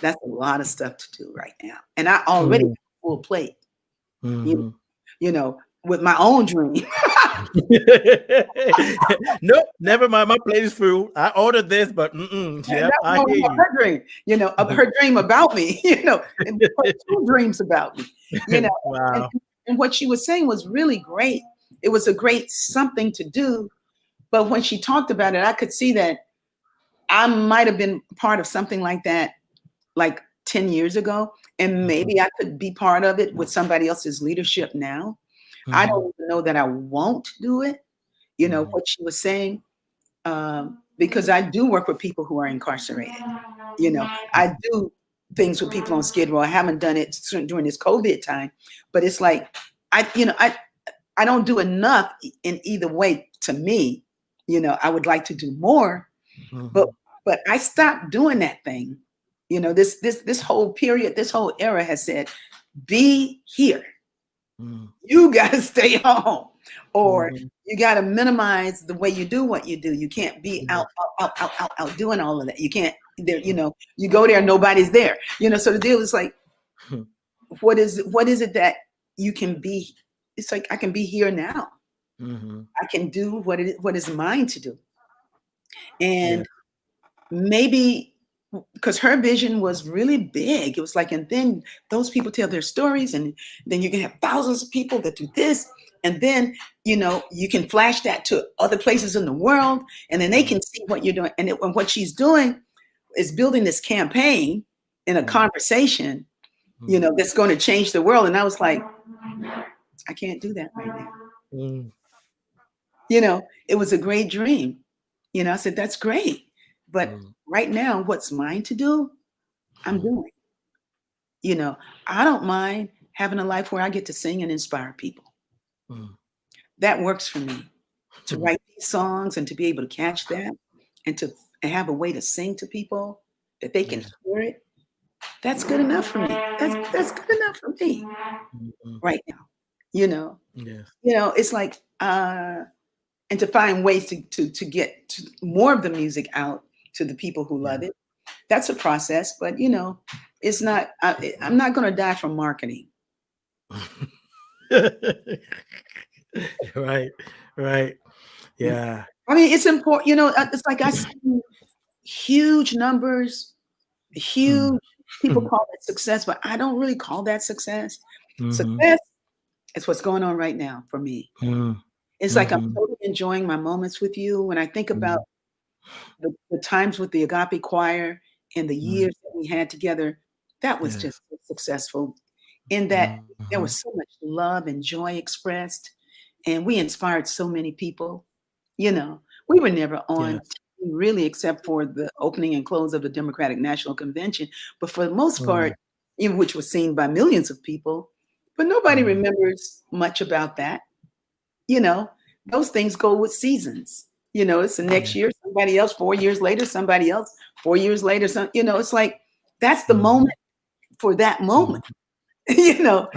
that's a lot of stuff to do right now. And I already have a full plate, you know, with my own dream. Nope, never mind. My plate is full. I ordered this, but yeah, I hear you. Her dream, her dream about me, and her two dreams about me, Wow. and what she was saying was really great. It was a great something to do. But when she talked about it, I could see that I might have been part of something like that, like 10 years ago. And maybe I could be part of it with somebody else's leadership now. I don't even know that I won't do it. What she was saying, because I do work with people who are incarcerated. I do things with people on Skid Row. I haven't done it during this COVID time, but it's like, I don't do enough in either way. To me, I would like to do more, but I stopped doing that thing. This whole period, this whole era has said, be here. You got to stay home, or you got to minimize the way you do what you do. You can't be out doing all of that. You can't there. You go there, nobody's there. So the deal is like, what is it that you can be? It's like, I can be here now. I can do what is mine to do. And maybe because her vision was really big, it was like, and then those people tell their stories, and then you can have thousands of people that do this. And then, you can flash that to other places in the world, and then they can see what you're doing. And what she's doing is building this campaign in a conversation, that's going to change the world. And I was like, I can't do that right now. It was a great dream. I said, that's great. But right now, what's mine to do, I'm doing. I don't mind having a life where I get to sing and inspire people. That works for me. To write these songs and to be able to catch that and to have a way to sing to people that they can hear it. That's good enough for me. That's good enough for me right now. It's like, and to find ways to get more of the music out to the people who love it. That's a process, but it's not, I'm not going to die from marketing. Right. Yeah. I mean, it's important, it's like I see huge numbers, huge people call it success, but I don't really call that success. Success is what's going on right now for me. It's like I'm totally enjoying my moments with you. When I think about the times with the Agape Choir and the years that we had together, that was just so successful in that there was so much love and joy expressed, and we inspired so many people. We were never on TV really, except for the opening and close of the Democratic National Convention, but for the most part, which was seen by millions of people, but nobody remembers much about that. Those things go with seasons. It's the next year, somebody else, 4 years later, somebody else, 4 years later, it's like, that's the moment for that moment, and to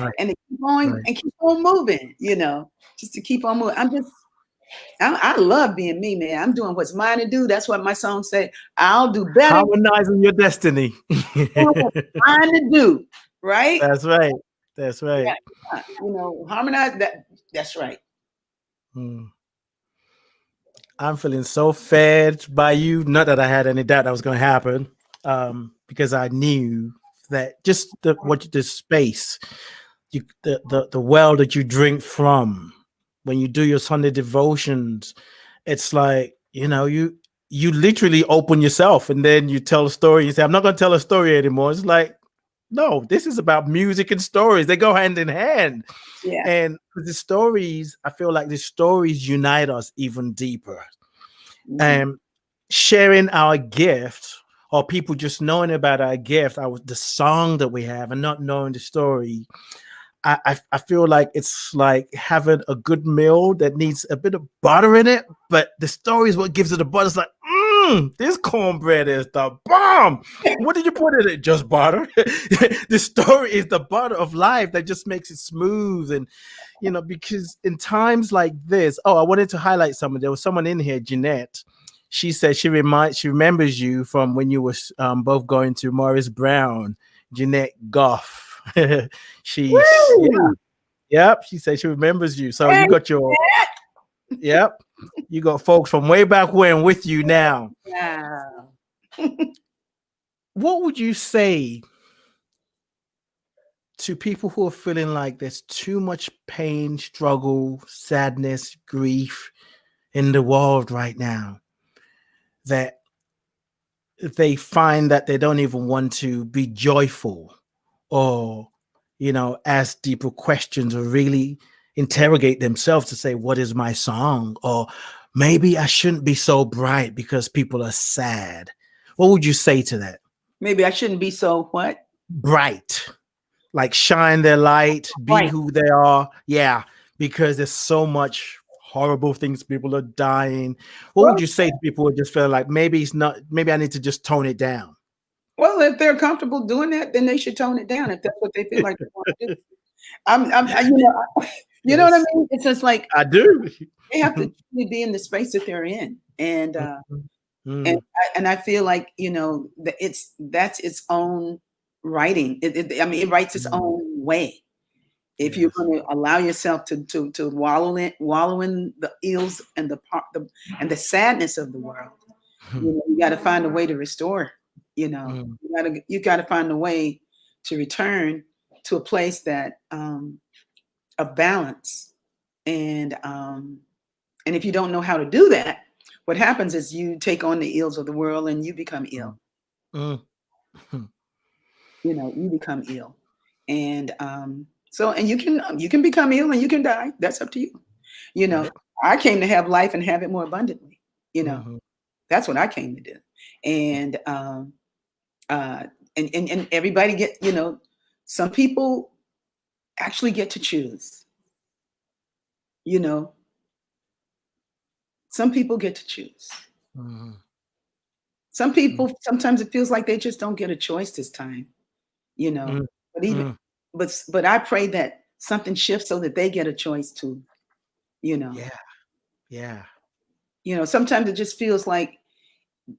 keep going and keep on moving, just to keep on moving. I love being me, man. I'm doing what's mine to do. That's what my song said. I'll do better. Harmonizing your destiny. Mine to do, right? That's right. Yeah, harmonize that. That's right. I'm feeling so fed by you. Not that I had any doubt that was going to happen, because I knew that just the space, the well that you drink from when you do your Sunday devotions. It's like, you literally open yourself, and then you tell a story. You say, I'm not going to tell a story anymore. It's like, no, this is about music and stories. They go hand in hand. Yeah. And the stories, I feel like the stories unite us even deeper. And sharing our gift, or people just knowing about our gift, the song that we have, and not knowing the story, I feel like it's like having a good meal that needs a bit of butter in it, but the story is what gives it a butter. It's like, This cornbread is the bomb. What did you put in it? Just butter. The story is the butter of life that just makes it smooth. And, because in times like this, I wanted to highlight someone. There was someone in here, Jeanette. She said she remembers you from when you were both going to Morris Brown. Jeanette Goff. She's, yeah. Yep. She said she remembers you. So you got yep. You got folks from way back when with you now. Wow. What would you say to people who are feeling like there's too much pain, struggle, sadness, grief in the world right now, that they find that they don't even want to be joyful or, ask deeper questions or really interrogate themselves to say, what is my song? Or maybe I shouldn't be so bright because people are sad. What would you say to that? Maybe I shouldn't be so what? Bright. Like shine their light, be who they are. Yeah, because there's so much horrible things. People are dying. What would you say to people who just feel like maybe I need to just tone it down? Well, if they're comfortable doing that, then they should tone it down if that's what they feel like they want to do. You know what I mean? It's just like I do. They have to truly be in the space that they're in, and I feel like that's its own writing. It writes its own way. If you're going to allow yourself to wallow in the ills and the sadness of the world, you got to find a way to restore. You got to find a way to return to a place that of balance. And if you don't know how to do that, what happens is you take on the ills of the world and you become ill. You become ill, and you can become ill and you can die. That's up to you. I came to have life and have it more abundantly. That's what I came to do, and everybody get. Some people actually get to choose. Some people get to choose. Some people, sometimes it feels like they just don't get a choice this time, but I pray that something shifts so that they get a choice too, Yeah. Sometimes it just feels like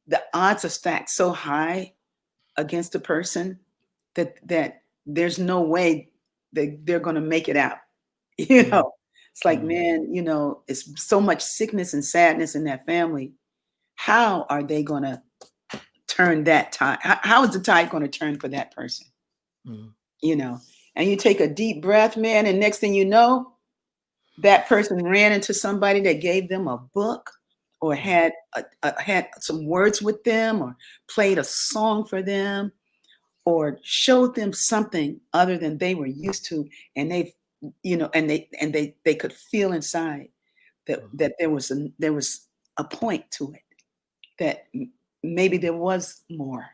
the odds are stacked so high against a person that there's no way that they're going to make it out. It's like, man, it's so much sickness and sadness in that family. How are they going to turn that tide? How is the tide going to turn for that person? And you take a deep breath, man, and next thing you know, that person ran into somebody that gave them a book or had some words with them or played a song for them or showed them something other than they were used to, and they could feel inside that there was a point to it, that maybe there was more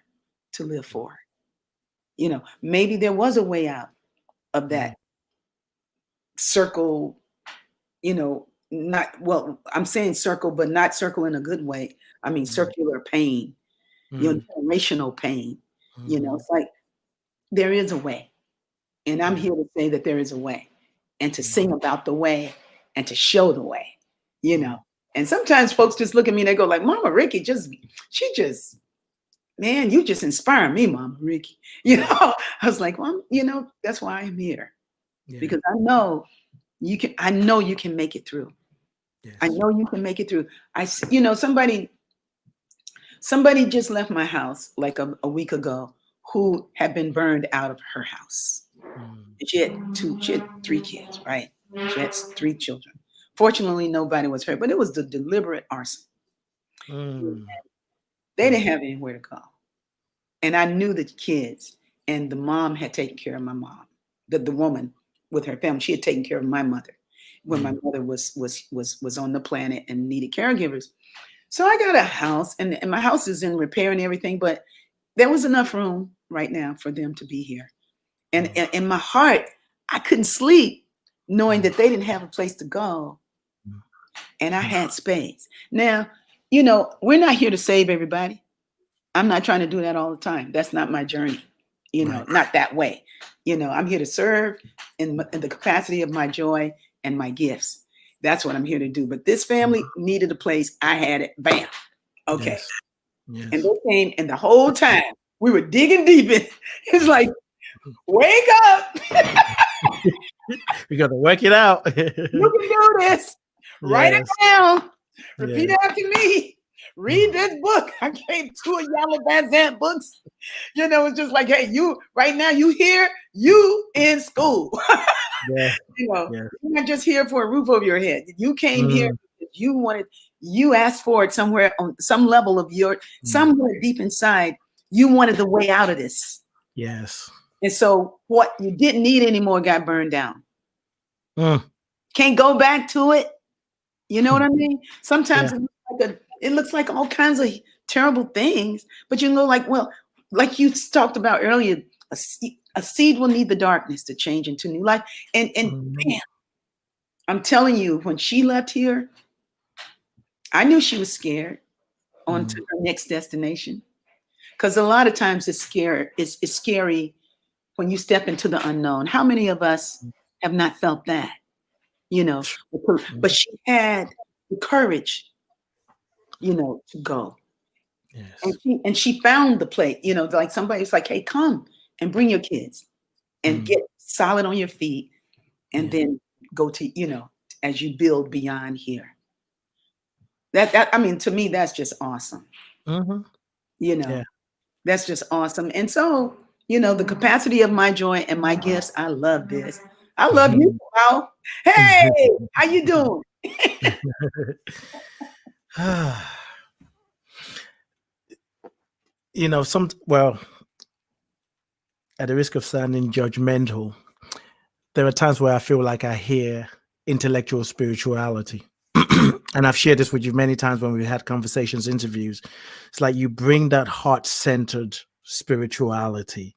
to live for. Maybe there was a way out of that circle, I'm saying circle, but not circle in a good way. I mean, circular pain, generational pain. It's like there is a way. And I'm here to say that there is a way, and to sing about the way and to show the way, And sometimes folks just look at me and they go like, Mama Rickie, man, you just inspire me, Mama Rickie. I was like, well, that's why I'm here. Because I know you can make it through. Yes. I know you can make it through. Somebody just left my house like a week ago who had been burned out of her house. She had 3 kids, right? She had 3 children. Fortunately, nobody was hurt, but it was the deliberate arson. They didn't have anywhere to go. And I knew the kids, and the mom had taken care of my mom. The woman with her family, she had taken care of my mother when my mother was on the planet and needed caregivers. So I got a house, and my house is in repair and everything, but there was enough room right now for them to be here. And in my heart, I couldn't sleep knowing that they didn't have a place to go. And I had space. Now, you know, we're not here to save everybody. I'm not trying to do that all the time. That's not my journey, you know, Right. not that way. You know, I'm here to serve in the capacity of my joy and my gifts. That's what I'm here to do. But this family needed a place. I had it. Bam. Okay. Yes. And Yes. they came, and the whole time we were digging deep in. It's like, wake up. We got to work it out. You can do this. Write it Yes. down. Repeat Yes. after me. Read this book. I gave 2 of Yalla Van Zant books. You know, it's just like, hey, you right now, you here, you in school. Yeah. You know, Yeah. you're not just here for a roof over your head. You came here Mm. because you asked for it somewhere on some level of somewhere deep inside, you wanted the way out of this. Yes. And so what you didn't need anymore got burned down. Mm. Can't go back to it. You know what I mean? Sometimes Yeah. it looks like all kinds of terrible things, but you know, like, well, like you talked about earlier, a seed will need the darkness to change into new life. And man, I'm telling you, when she left here, I knew she was scared on to her next destination. Because a lot of times it's scary when you step into the unknown. How many of us have not felt that? You know, but she had the courage, you know, to go. Yes. And she found the place, you know, like somebody's like, hey, come and bring your kids and get solid on your feet and then go to, you know, as you build beyond here. That I mean, to me, that's just awesome. Mm-hmm. You know, Yeah. that's just awesome. And so, you know, the capacity of my joy and my gifts, I love this. I love you, Wow. Hey, how you doing? You know, at the risk of sounding judgmental, there are times where I feel like I hear intellectual spirituality. And I've shared this with you many times when we've had conversations, interviews. It's like you bring that heart-centered spirituality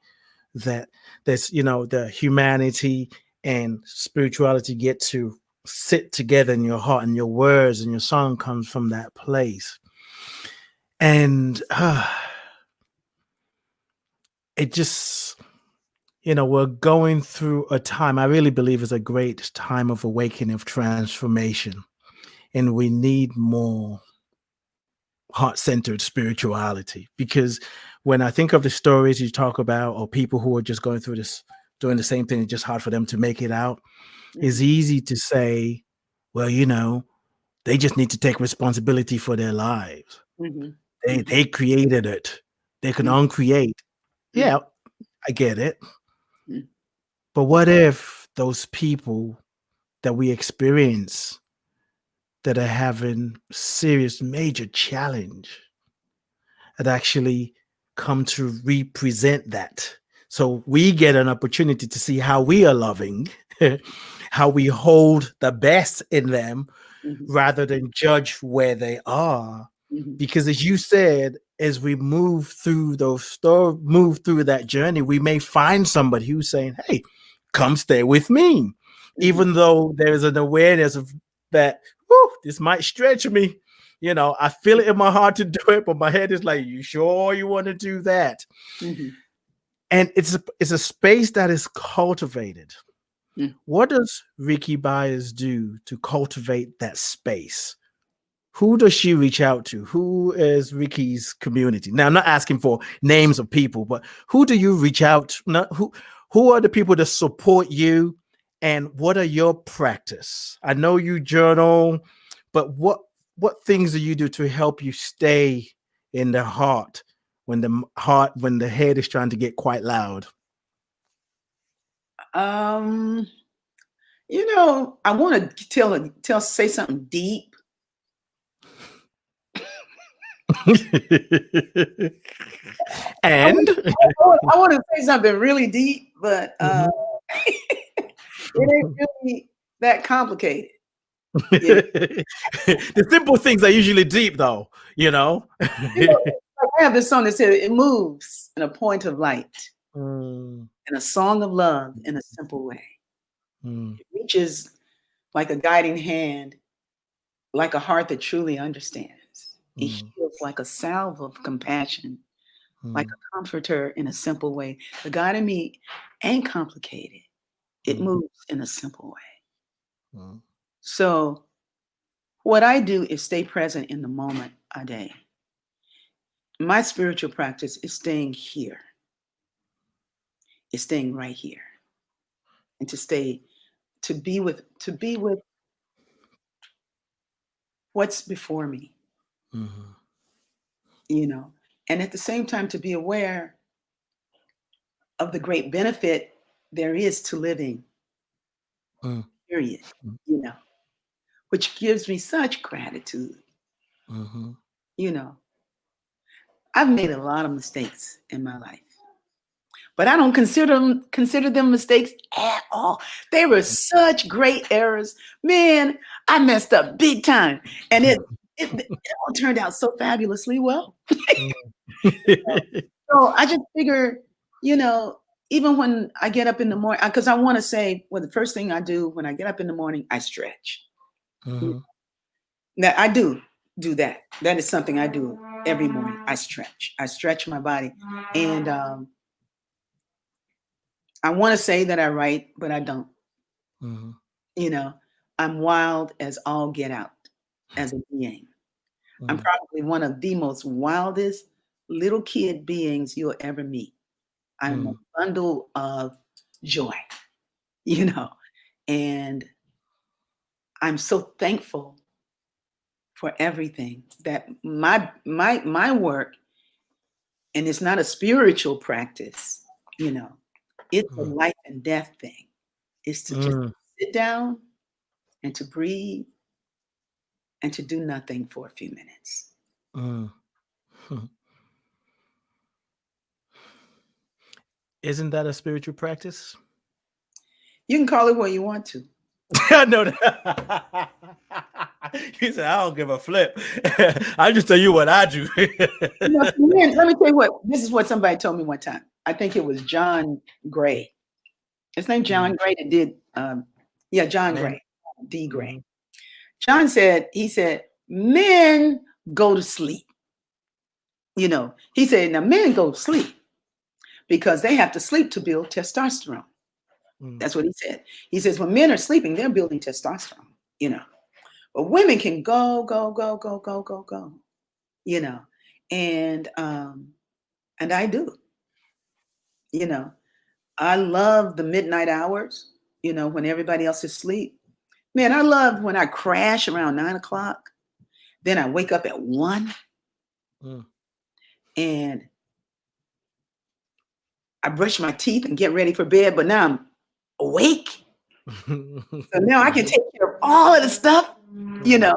that there's, you know, the humanity and spirituality get to sit together in your heart, and your words and your song comes from that place. And it just, you know, we're going through a time I really believe is a great time of awakening, of transformation. And we need more heart-centered spirituality, because when I think of the stories you talk about, or people who are just going through this, doing the same thing, it's just hard for them to make it out. It's easy to say, well, you know, they just need to take responsibility for their lives. They created it. They can uncreate. Yeah, I get it. But what if those people that we experience that are having serious major challenge that actually come to represent that? So we get an opportunity to see how we are loving, how we hold the best in them, rather than judge where they are. Because as you said, as we move through move through that journey, we may find somebody who's saying, hey, come stay with me. Even though there's an awareness of that, this might stretch me. You know, I feel it in my heart to do it, but my head is like, you sure you want to do that? And it's a space that is cultivated. What does Rickie Byars do to cultivate that space? Who does she reach out to? Who is Rickie's community? Now, I'm not asking for names of people, but who do you reach out to? Who are the people that support you, and what are your practice? I know you journal, but what things do you do to help you stay in the heart when the head is trying to get quite loud? You know, I want to say something deep. And I want to say something really deep, but it ain't really that complicated. The simple things are usually deep, though, you know. You know, I have this song that said, it moves in a point of light and a song of love in a simple way. It reaches like a guiding hand, like a heart that truly understands. It heals like a salve of compassion, like a comforter in a simple way. The God in me ain't complicated. It moves in a simple way. So what I do is stay present in the moment a day. My spiritual practice is staying here. It's staying right here. And to be with what's before me. You know, and at the same time to be aware of the great benefit there is to living, period, you know, which gives me such gratitude. You know, I've made a lot of mistakes in my life, but I don't consider them mistakes at all. They were such great errors. Man, I messed up big time, and it all turned out so fabulously well. So I just figure, you know, even when I get up in the morning, because I want to say, well, the first thing I do when I get up in the morning, I stretch. Now I do that. That is something I do every morning. I stretch my body, and I want to say that I write, but I don't. You know, I'm wild as all get out as a being. I'm probably one of the most wildest little kid beings you'll ever meet. I'm a bundle of joy, you know, and I'm so thankful for everything that my work, and it's not a spiritual practice, you know, it's a life and death thing. It's to just sit down and to breathe and to do nothing for a few minutes. Isn't that a spiritual practice? You can call it what you want to. I know that. He said, I don't give a flip. I just tell you what I do. You know, man, let me tell you what, this is what somebody told me one time. I think it was John Gray. His name John Gray that did, John Gray, D. Gray. John said, he said, men go to sleep. You know, he said, now men go to sleep because they have to sleep to build testosterone. That's what he said. He says, when men are sleeping, they're building testosterone, you know. But women can go, you know, and I do, you know. I love the midnight hours, you know, when everybody else is asleep. Man, I love when I crash around 9 o'clock. Then I wake up at 1 and I brush my teeth and get ready for bed. But now I'm awake. So now I can take care of all of the stuff, you know,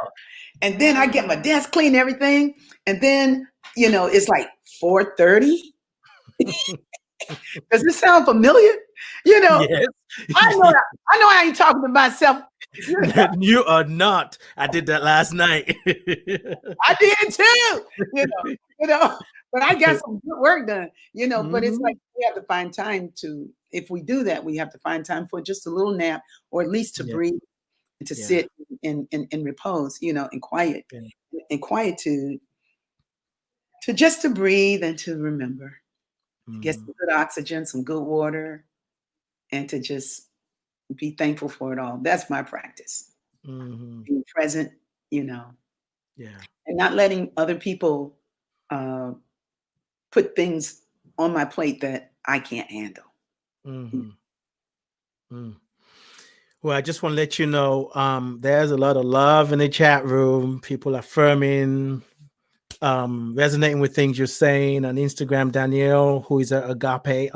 and then I get my desk clean and everything. And then, you know, it's like 4:30. Does this sound familiar? You know, Yes. I know I ain't talking to myself. You are not. I did that last night. I did too, you know, but I got some good work done, you know, but it's like we have to find time to, if we do that, we have to find time for just a little nap or at least to breathe and to sit in repose, you know, in quiet, in quietude, to just to breathe and to remember, get some good oxygen, some good water, and to just be thankful for it all. That's my practice. Being present, you know, and not letting other people put things on my plate that I can't handle. Well, I just want to let you know, there's a lot of love in the chat room. People affirming, resonating with things you're saying on Instagram. Danielle, who is a agape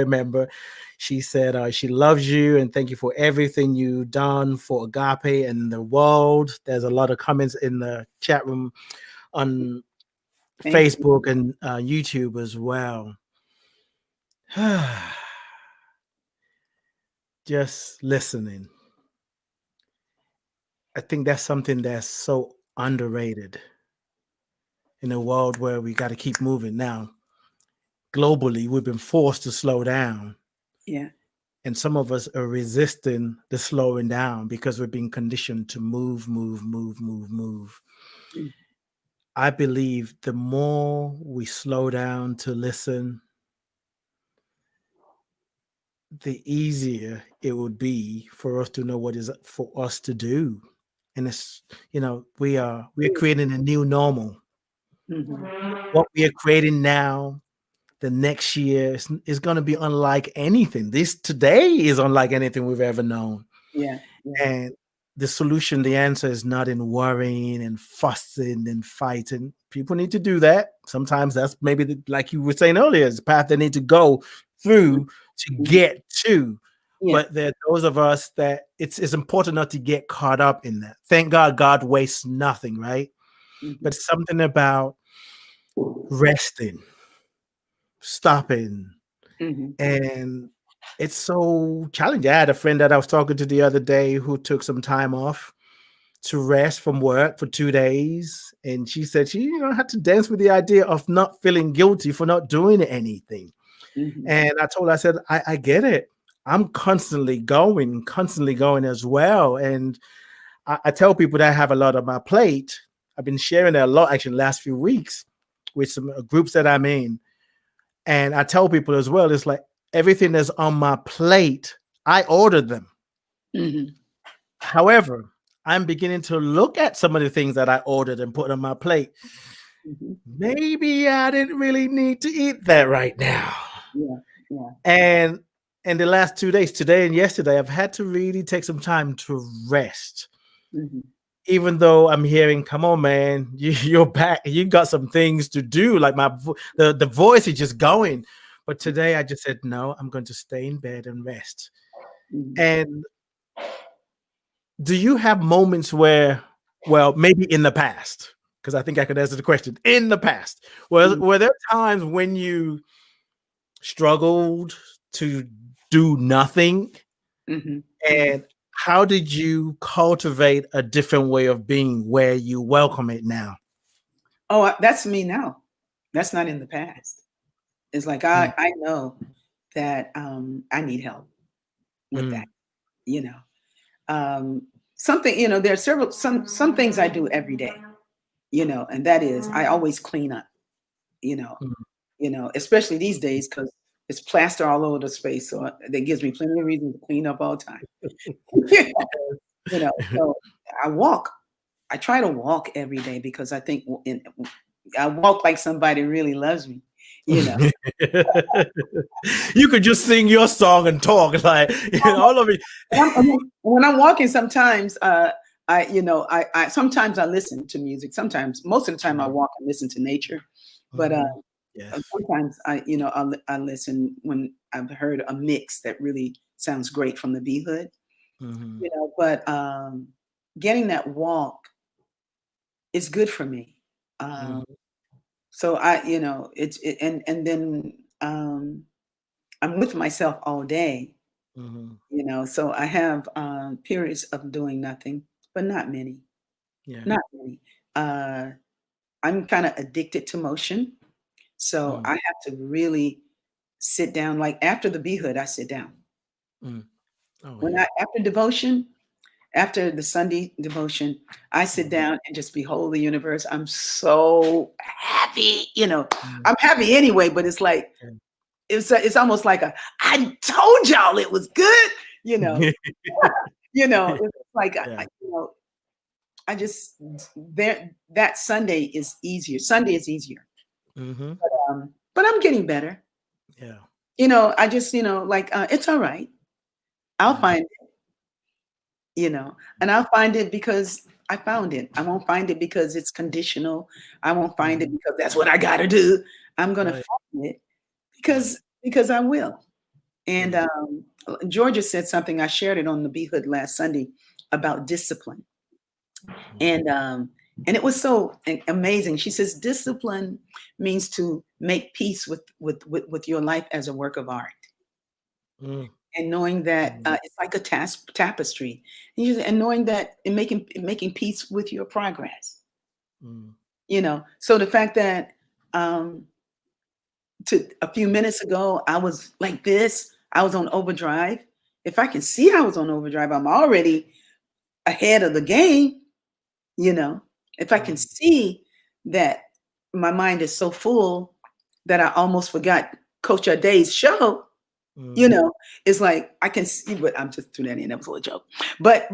member, she said she loves you and thank you for everything you've done for agape and the world. There's a lot of comments in the chat room on Facebook and YouTube as well. Just listening. I think that's something that's so underrated in a world where we got to keep moving now. Globally, we've been forced to slow down. Yeah. And some of us are resisting the slowing down because we're being conditioned to move, move, move, move, move. Mm. I believe the more we slow down to listen, the easier it would be for us to know what is for us to do. And it's, we're creating a new normal. Mhm. What we are creating now, the next year is going to be unlike anything. This today is unlike anything we've ever known. Yeah. Yeah. And the solution, the answer is not in worrying and fussing and fighting. People need to do that. Sometimes that's maybe like you were saying earlier, it's the path they need to go through to Mhm. get to. Yeah. But there are those of us that it's important not to get caught up in that. Thank God, God wastes nothing, right? Mhm. But something about resting, stopping, Mhm. and it's so challenging. I had a friend that I was talking to the other day who took some time off to rest from work for 2 days, and she said she had to dance with the idea of not feeling guilty for not doing anything. Mhm. And I told her, I said, I get it. I'm constantly going as well. And I tell people that I have a lot on my plate. I've been sharing that a lot actually the last few weeks with some groups that I'm in. And I tell people as well, it's like everything that's on my plate, I ordered them. Mhm. However, I'm beginning to look at some of the things that I ordered and put on my plate. Mhm. Maybe I didn't really need to eat that right now. Yeah. Yeah. And in the last 2 days, today and yesterday, I've had to really take some time to rest. Mhm. Even though I'm hearing, come on, man, you're back. You got some things to do. Like the voice is just going. But today I just said, no, I'm going to stay in bed and rest. Mhm. And do you have moments where, well, maybe in the past, because I think I could answer the question, in the past, Mhm. were there times when you struggled to do nothing? Mhm. Mhm. And how did you cultivate a different way of being where you welcome it now? Oh, that's me now. That's not in the past. It's like Mm, I know that I need help with that. mm, You know, um, something. There are some things I do every day. And that is I always clean up. You know, mm. especially these days because it's plaster all over the space, so that gives me plenty of reason to clean up all the time. So I walk. I try to walk every day because I think I walk like somebody really loves me. You know. You could just sing your song and talk like all of it. When I'm walking, sometimes I sometimes I listen to music. Sometimes, most of the time, I walk and listen to nature. But Mhm. Yes. sometimes I listen when I've heard a mix that really sounds great from the B Hood. Mhm. But getting that walk is good for me. Um, Mhm. so and then I'm with myself all day. Mhm. So I have periods of doing nothing, but not many. Yeah. Not many. Uh, I'm kind of addicted to motion, so Mm, I have to really sit down. Like after the B Hood, I sit down. mm. Oh When yeah. I after devotion, after the Sunday devotion, I sit Mhm. down and just behold the universe. I'm so happy. Mm. I'm happy anyway, but it's like Yeah. it's almost like I told y'all it was good. You know, it's like Yeah. I just there that Sunday is easier. Sunday is easier. Mhm. But I'm getting better. Yeah. I just, like it's all right. I'll Mm. find it, and I'll find it because I found it. I won't find it because it's conditional. I won't find it Mhm. because that's what I gotta do. I'm gonna Right. find it Right. because I will. And Yeah. Georgia said something. I shared it on the B Hood last Sunday about discipline. Mm. And it was so amazing. She says discipline means to make peace with your life as a work of art, Mm. and knowing that Mm. it's like a tapestry, and knowing that and making peace with your progress. Mm. So the fact that um, to a few minutes ago I was like this, I was on overdrive. if I can see I was on overdrive, I'm already ahead of the game. You know, if I can see that my mind is so full that I almost forgot Coach Ade's show, you know, it's like I can see, but I'm just threw that in. That was a little joke. But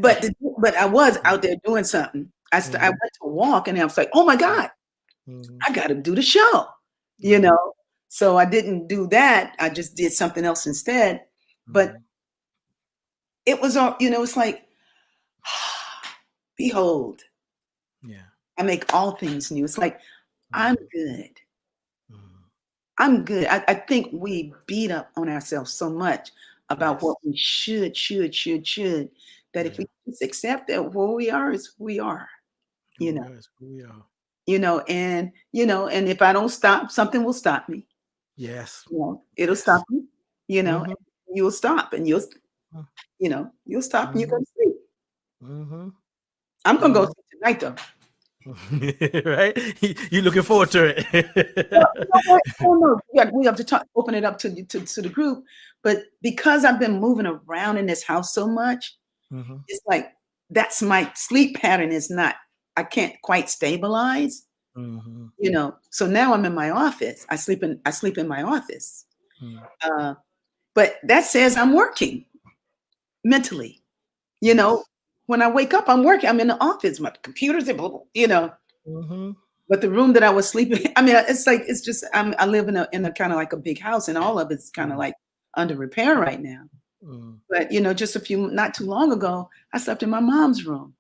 I was out there doing something. I went to walk and I was like, oh my God, I got to do the show, you know. So I didn't do that. I just did something else instead. But it was all, you know, it's like, behold, I make all things new. It's like, I'm good. I'm good. I think we beat up on ourselves so much about what we should, that if we just accept that who we are is who we are, you know. You know, and if I don't stop, something will stop me. Yes. You know, it'll stop me, you know, and you'll stop and you'll stop and you go to sleep. I'm gonna go sleep tonight though. Right? You looking forward to it? Well, you know what? Oh no, we have to open it up to the group. But because I've been moving around in this house so much, it's like that's my sleep pattern is not. I can't quite stabilize. You know, so now I'm in my office. I sleep in my office. But that says I'm working mentally. You know, when I wake up, I'm working. I'm in the office. My computer's, you know. But the room that I was sleeping, I mean, it's just I live in a kind of like a big house, and all of it's kind of like under repair right now. But you know, just not too long ago, I slept in my mom's room,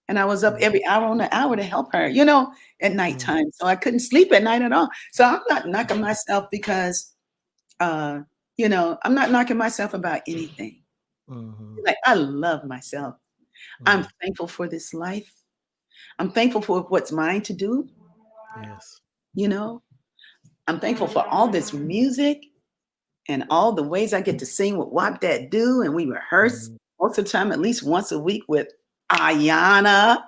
and I was up every hour on the hour to help her, you know, at nighttime. So I couldn't sleep at night at all. So I'm not knocking myself because, you know, I'm not knocking myself about anything. Like I love myself. I'm thankful for this life. I'm thankful for what's mine to do. Yes. You know, I'm thankful for all this music and all the ways I get to sing with Wap That Do. And we rehearse most of the time, at least once a week with Ayana.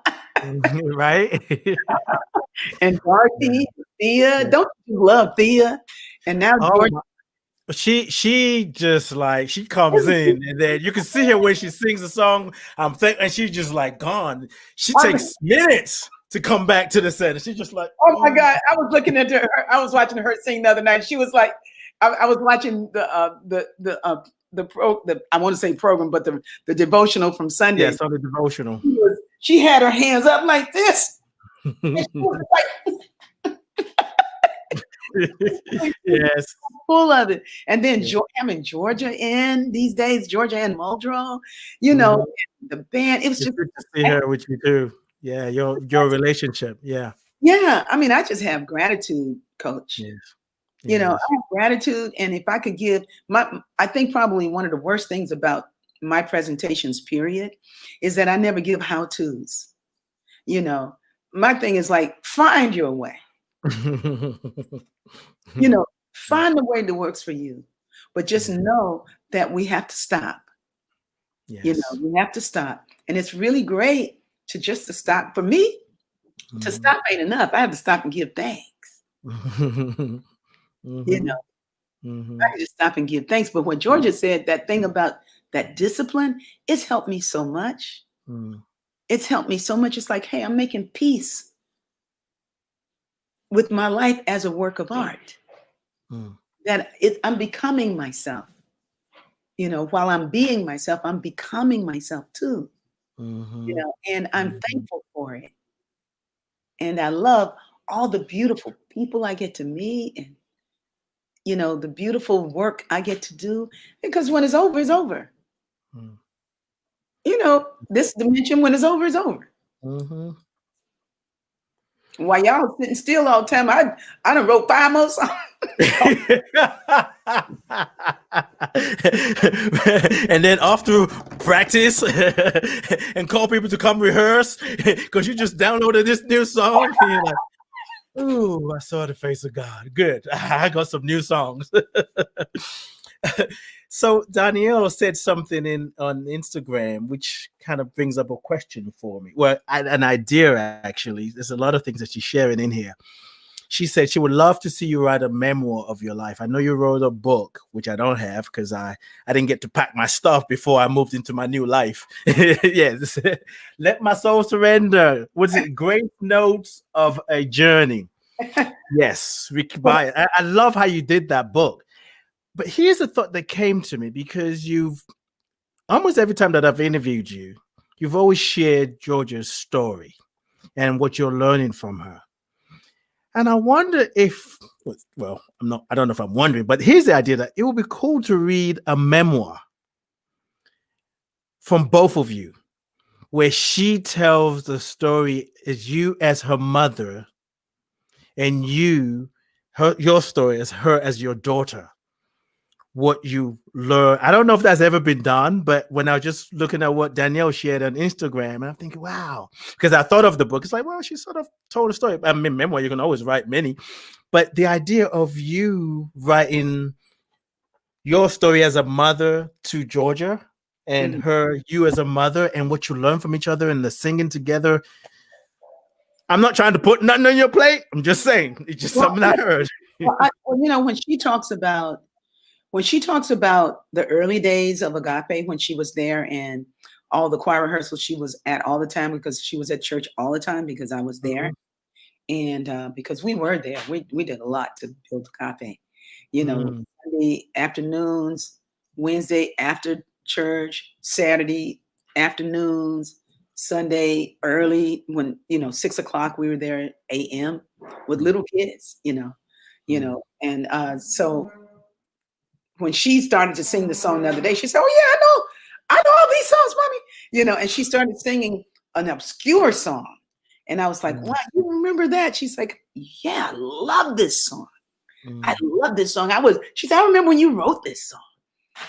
Right. And Dorothy, Thea. Don't you love Thea? And now Georgia. She just like she comes in and then you can see her when she sings a song. And she's just like gone. She takes minutes to come back to the set. And she's just like, oh my God! I was looking at her. I was watching her sing the other night. She was like, I was watching I want to say program, but the devotional from Sunday. Yes, on the devotional. She had her hands up like this. And she was like, yes, full of it. And then having Georgia in these days, Georgia and Muldrow, you know, the band. It was just good to see her with you too. Yeah, your relationship. Yeah. Yeah. I mean, I just have gratitude, Coach. Yes. You know, I have gratitude. And if I could give I think probably one of the worst things about my presentations, period, is that I never give how-tos. You know, my thing is like, find your way. You know, find the way that works for you. But just know that we have to stop. Yes. You know, we have to stop. And it's really great to stop. For me, to stop ain't enough. I have to stop and give thanks. You know, I can just stop and give thanks. But what Georgia said, that thing about that discipline, it's helped me so much. It's helped me so much. It's like, hey, I'm making peace with my life as a work of art. I'm becoming myself. You know, while I'm being myself, I'm becoming myself too. You know, and I'm thankful for it. And I love all the beautiful people I get to meet and, you know, the beautiful work I get to do. Because when it's over, it's over. You know, this dimension, when it's over, it's over. While y'all sitting still all the time, I done wrote 5 more songs. And then after practice and call people to come rehearse because you just downloaded this new song. And you're like, ooh, I saw the face of God. Good. I got some new songs. So Danielle said something on Instagram, which kind of brings up a question for me. Well, an idea, actually. There's a lot of things that she's sharing in here. she said she would love to see you write a memoir of your life. I know you wrote a book, which I don't have because I didn't get to pack my stuff before I moved into my new life. Yes. Let My Soul Surrender. Was it Great Notes of a Journey? Yes, Rickie Byars. I love how you did that book. But here's a thought that came to me, because you've almost every time that I've interviewed you, you've always shared Georgia's story and what you're learning from her. And I wonder if, well, I don't know if I'm wondering, but here's the idea that it would be cool to read a memoir from both of you, where she tells the story as you as her mother and your story as her as your daughter. What you learn. I don't know if that's ever been done, but when I was just looking at what Danielle shared on Instagram, and I'm thinking, wow, because I thought of the book. It's like, well, she sort of told a story. I mean, memoir, you can always write many, but the idea of you writing your story as a mother to Georgia and you as a mother, and what you learn from each other and the singing together. I'm not trying to put nothing on your plate. I'm just saying, it's just something I heard. When she talks about the early days of Agape, when she was there and all the choir rehearsals she was at all the time, because she was at church all the time because I was there. And because we were there, we did a lot to build Agape. Sunday afternoons, Wednesday after church, Saturday afternoons, Sunday early, when 6 o'clock we were there a.m. with little kids, and so when she started to sing the song the other day, she said, "Oh yeah, I know all these songs, mommy." And she started singing an obscure song, and I was like, "Wow, you remember that?" She's like, "Yeah, I love this song. I love this song." She said, "I remember when you wrote this song,"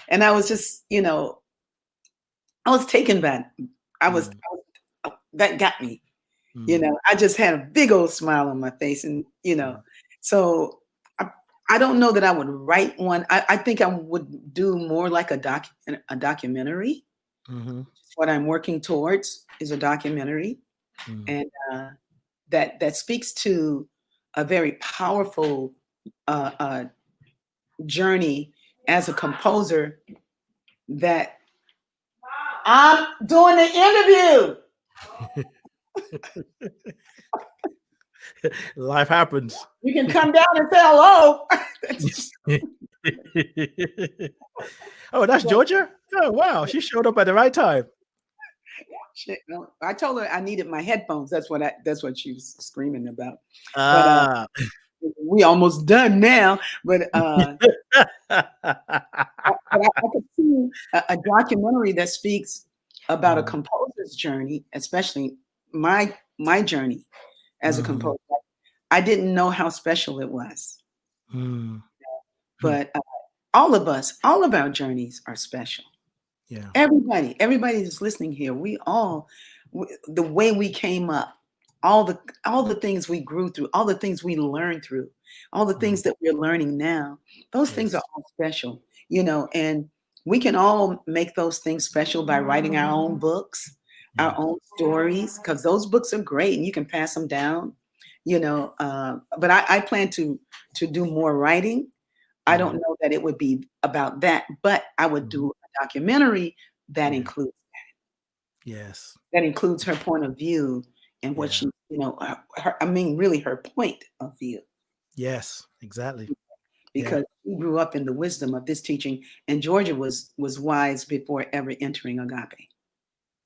and I was just, I was taken back. That got me. I just had a big old smile on my face, and so. I don't know that I would write one. I think I would do more like a documentary. What I'm working towards is a documentary, and that speaks to a very powerful journey as a composer. That I'm doing the interview. Life happens. You can come down and say hello. Oh, that's Georgia? Oh, wow. She showed up at the right time. I told her I needed my headphones. That's what she was screaming about. But we almost done now. But I could see a documentary that speaks about a composer's journey, especially my journey as a composer. I didn't know how special it was. But all of our journeys are special. Yeah. Everybody that's listening here, the way we came up, all the things we grew through, all the things we learned through, all the things that we're learning now, those things are all special, and we can all make those things special by writing our own books, our own stories, because those books are great and you can pass them down. But I plan to do more writing. I don't know that it would be about that, but I would do a documentary that includes that. Yes. That includes her point of view and what she, really her point of view. Yes, exactly. Because she grew up in the wisdom of this teaching, and Georgia was wise before ever entering Agape.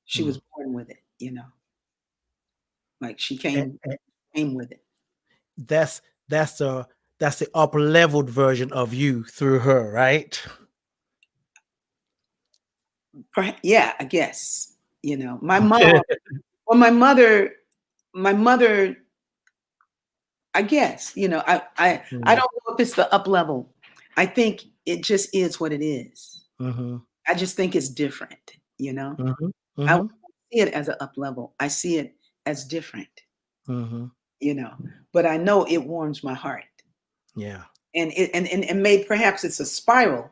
She was born with it, like she came with it. That's the up-leveled version of you through her, right? Yeah, I guess. My mom. Well, my mother. I guess. I don't know if it's the up level. I think it just is what it is. I just think it's different. I don't see it as an up level. I see it as different. But I know it warms my heart. Yeah. And maybe perhaps it's a spiral.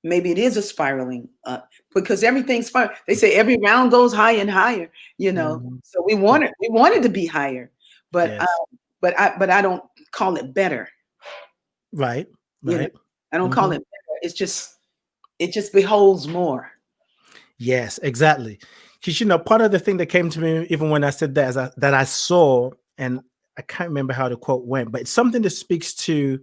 Maybe it is a spiraling up, because everything's fine. They say every round goes higher and higher, So we wanted to be higher, but I don't call it better. Right. You know, Right. I don't call it better. It just beholds more. Yes, exactly. Because part of the thing that came to me even when I said that is that I saw, and I can't remember how the quote went, but it's something that speaks to.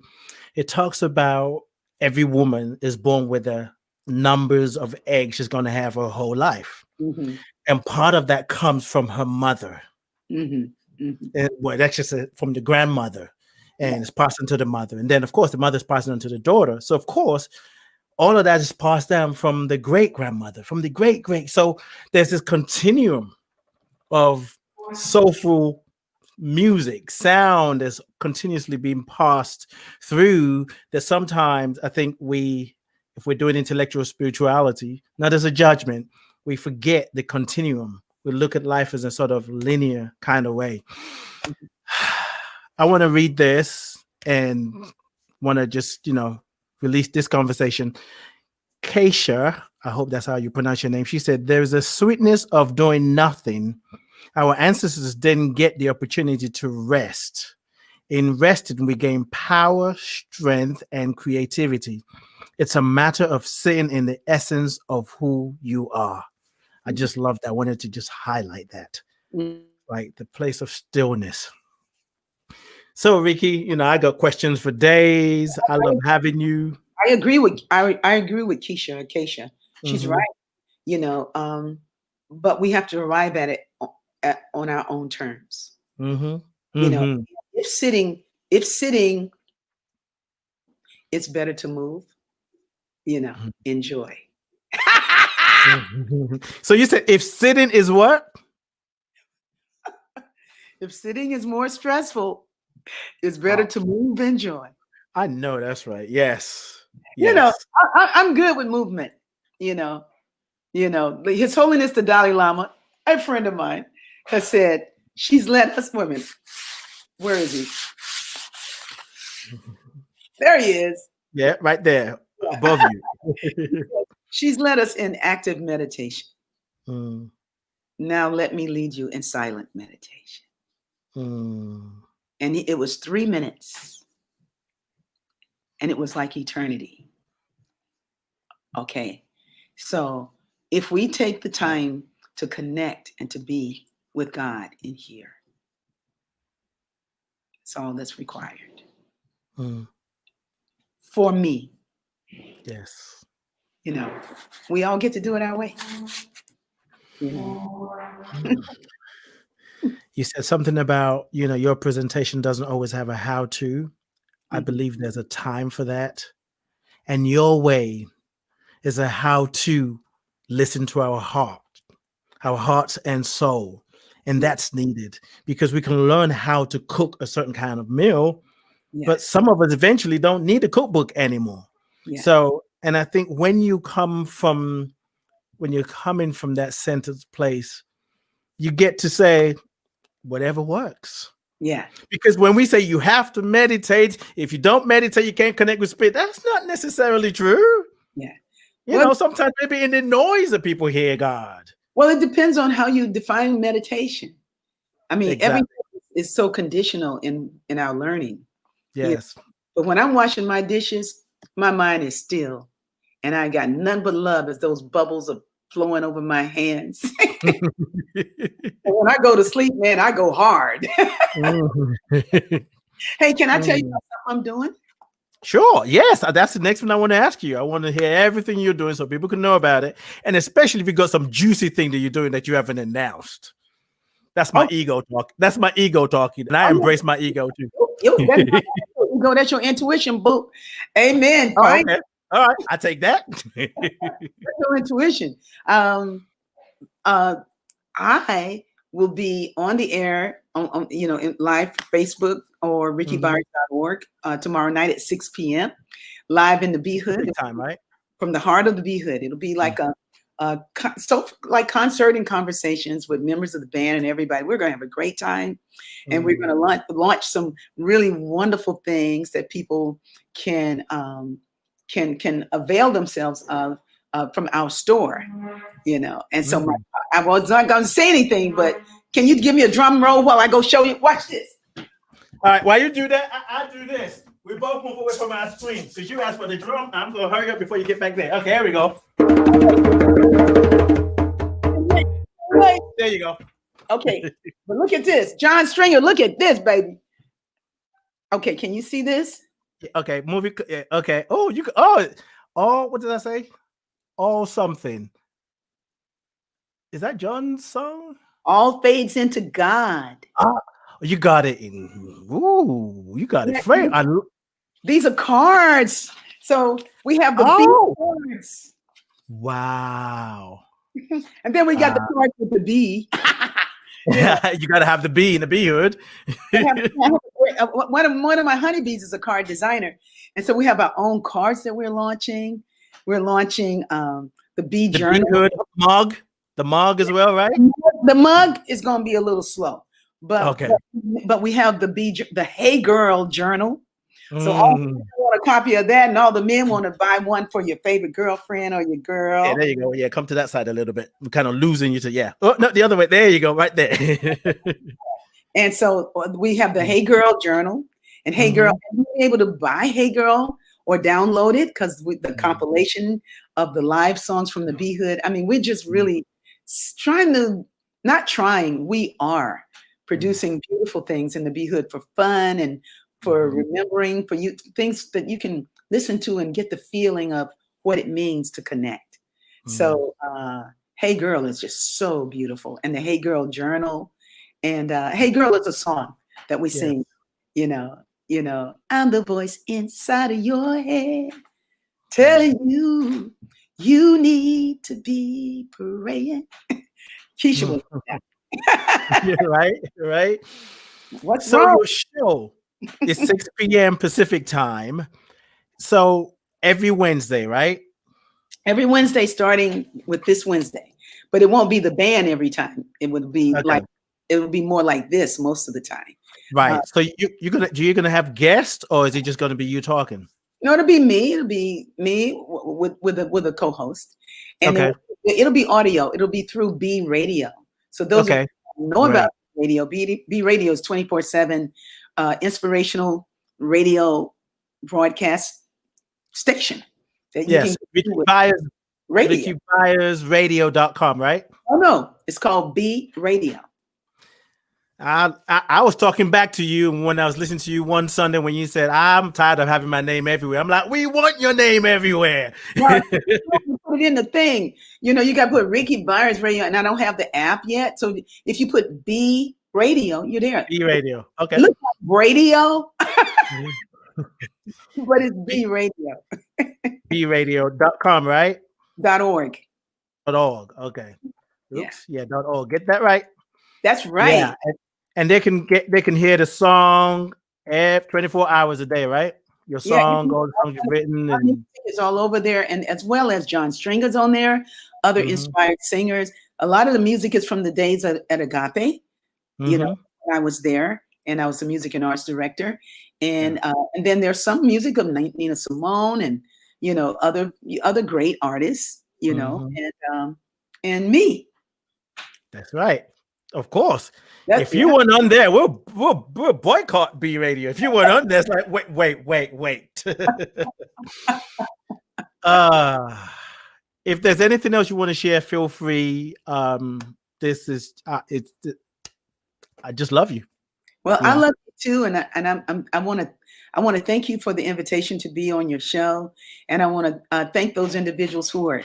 It talks about every woman is born with the numbers of eggs she's going to have her whole life, and part of that comes from her mother. And well, that's just from the grandmother, and it's passed on to the mother, and then of course the mother's passing on to the daughter. So of course, all of that is passed down from the great grandmother, from the great. So there's this continuum of soulful music, sound is continuously being passed through. That sometimes I think if we're doing intellectual spirituality, not as a judgment, we forget the continuum. We look at life as a sort of linear kind of way. I want to read this and want to just, release this conversation. Keisha, I hope that's how you pronounce your name. She said, "There's a sweetness of doing nothing. Our ancestors didn't get the opportunity to rest. In resting, we gain power, strength, and creativity. It's a matter of sitting in the essence of who you are." I just love that. I wanted to just highlight that, like the place of stillness. So, Rickie, I got questions for days. I love having you. I agree with Keisha. She's right. But we have to arrive at it on our own terms. If sitting, it's better to move. Enjoy. So you said if sitting is what? If sitting is more stressful, it's better to move. Enjoy. I know that's right. Yes. I'm good with movement. His Holiness the Dalai Lama, a friend of mine, has said she's let us women. Where is he? There he is. Yeah, right there, above you. She's led us in active meditation. Now let me lead you in silent meditation. And it was 3 minutes. And it was like eternity. Okay. So if we take the time to connect and to be with God in here, that's all that's required. For me. Yes. We all get to do it our way. You said something about, your presentation doesn't always have a how-to. I believe there's a time for that. And your way is a how-to listen to our hearts and soul. And that's needed because we can learn how to cook a certain kind of meal, but some of us eventually don't need a cookbook anymore. So, and I think when you're coming from that centered place, you get to say whatever works. Yeah. Because when we say you have to meditate, if you don't meditate, you can't connect with spirit. That's not necessarily true. Yeah. Sometimes maybe in the noise that people hear God. Well, it depends on how you define meditation. I mean, everything is so conditional in our learning. Yes. But when I'm washing my dishes, my mind is still. And I got none but love as those bubbles are flowing over my hands. When I go to sleep, man, I go hard. Hey, can I tell you what I'm doing? Sure. Yes. That's the next thing I want to ask you. I want to hear everything you're doing so people can know about it. And especially if you got some juicy thing that you're doing that you haven't announced. That's my ego talk. That's my ego talking. And I embrace my ego too. That's your intuition, boo. Amen. Oh, okay. All right. I take that. That's your intuition. I will be on the air on in live Facebook or rickiebyars.org tomorrow night at 6 p.m. live in the B Hood. Time, right? From the heart of the B Hood. It'll be like like concert and conversations with members of the band and everybody. We're going to have a great time, and we're going to launch some really wonderful things that people can avail themselves of from our store, And so I was not going to say anything, but can you give me a drum roll while I go show you? Watch this. All right, while you do that, I do this. We both move away from our screen because you asked for the drum. I'm going to hurry up before you get back there. Okay, here we go. There you go. Okay, but look at this. John Stringer, look at this, baby. Okay, can you see this? Okay, movie. Okay. Oh, you. Oh, what did I say? Oh, something. Is that John's song? All fades into God. You got it in. Ooh, you got it. Frank. These are cards. So we have the B cards. Wow. And then we got the cards with the B. Yeah, you got to have the B in the B hood. One of my honeybees is a card designer. And so we have our own cards that we're launching. We're launching the B journal. B hood mug. The mug as well, right? The mug is going to be a little slow. But, okay. But we have the Hey Girl journal. So all the people want a copy of that, and all the men want to buy one for your favorite girlfriend or your girl. Yeah, there you go. Yeah, come to that side a little bit. I'm kind of losing you to, yeah. Oh, no, the other way. There you go, right there. And so we have the Hey Girl journal. And Hey Girl, you'll be able to buy Hey Girl or download it because with the compilation of the live songs from the B Hood. I mean, we're just really we are producing beautiful things in the B Hood for fun and for remembering, for you, things that you can listen to and get the feeling of what it means to connect. So Hey Girl is just so beautiful. And the Hey Girl journal, and Hey Girl is a song that we sing, you know, I'm the voice inside of your head telling you you need to be praying. Keisha was right. What's so wrong? Your show is 6 p.m. Pacific time. So every Wednesday, right? Every Wednesday, starting with this Wednesday, but it won't be the band every time. It would be it would be more like this most of the time. Right. So you're gonna have guests, or is it just gonna be you talking? No, it'll be me. It'll be me with a co-host, and it'll be audio. It'll be through B Radio. So those who know about radio, B Radio is 24/7 inspirational radio broadcast station. That you can Rickie Byars, radio. RickieByersRadio.com, right? Oh no, it's called B Radio. I was talking back to you when I was listening to you one Sunday when you said, I'm tired of having my name everywhere. I'm like, we want your name everywhere. Well, put it in the thing. You know, you got to put Rickie Byars Radio, and I don't have the app yet. So if you put B Radio, you're there. B Radio. Okay. Look like radio, but it's B Radio. BRadio.com, right? .org. .org. Okay. Oops. Yeah. .org. Get that right. That's right. Yeah. And they can hear the song 24 hours a day, right? Your song, all the songs you've written, and it's all over there, and as well as John Stringer's on there, other inspired singers. A lot of the music is from the days at Agape. You know, when I was there, and I was the music and arts director, and then there's some music of Nina Simone and other great artists, and me. That's right. Of course. If you weren't on there, we'll boycott B Radio. If you weren't on there, it's like, wait. If there's anything else you want to share, feel free. This is I just love you. Well, I love you too, and I want to thank you for the invitation to be on your show, and I want to thank those individuals who are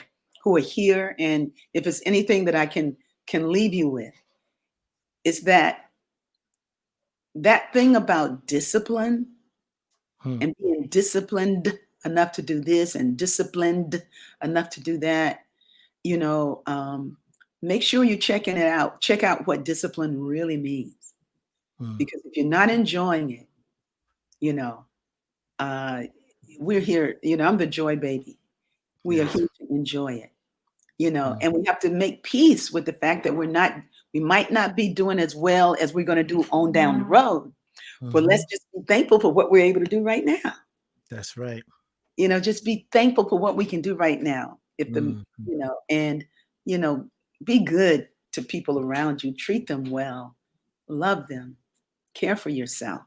here. And if it's anything that I can leave you with, it's that thing about discipline and being disciplined enough to do this and disciplined enough to do that. Make sure you're checking it out. Check out what discipline really means. Because if you're not enjoying it, we're here. I'm the joy baby. We are here to enjoy it. And we have to make peace with the fact that we might not be doing as well as we're going to do on down the road. But let's just be thankful for what we're able to do right now. That's right. Just be thankful for what we can do right now. Be good to people around you. Treat them well. Love them. Care for yourself.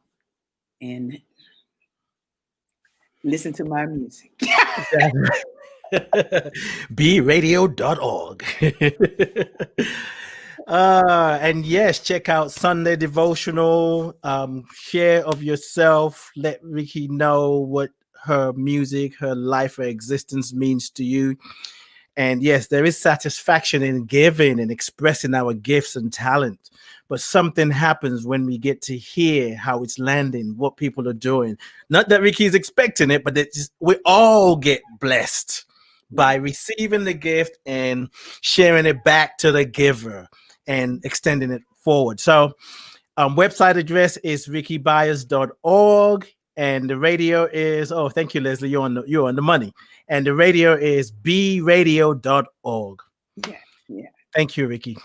and listen to my music. bradio.org. And yes, check out Sunday Devotional. Share of yourself. Let Rickie know what her music, her life, her existence means to you. And yes, there is satisfaction in giving and expressing our gifts and talent. But something happens when we get to hear how it's landing, what people are doing. Not that Rickie's expecting it, but we all get blessed by receiving the gift and sharing it back to the giver and extending it forward. So website address is rickiebyars.org. And the radio is, oh, thank you, Leslie. You're on the money. And the radio is bradio.org. Yeah. Thank you, Rickie.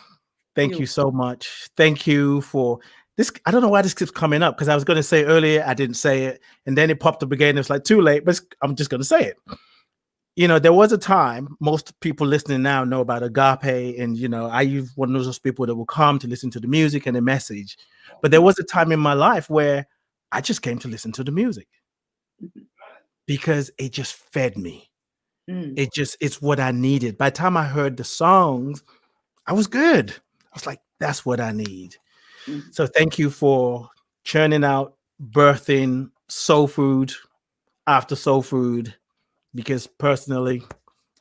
Thank you so much. Thank you for this. I don't know why this keeps coming up, because I was going to say earlier, I didn't say it. And then it popped up again. It's like too late, but I'm just going to say it. You know, there was a time, most people listening now know about Agape. And, you know, I use one of those people that will come to listen to the music and the message. But there was a time in my life where I just came to listen to the music because it just fed me. It's what I needed. By the time I heard the songs, I was good. I was like, that's what I need. So thank you for churning out, birthing soul food after soul food, because personally,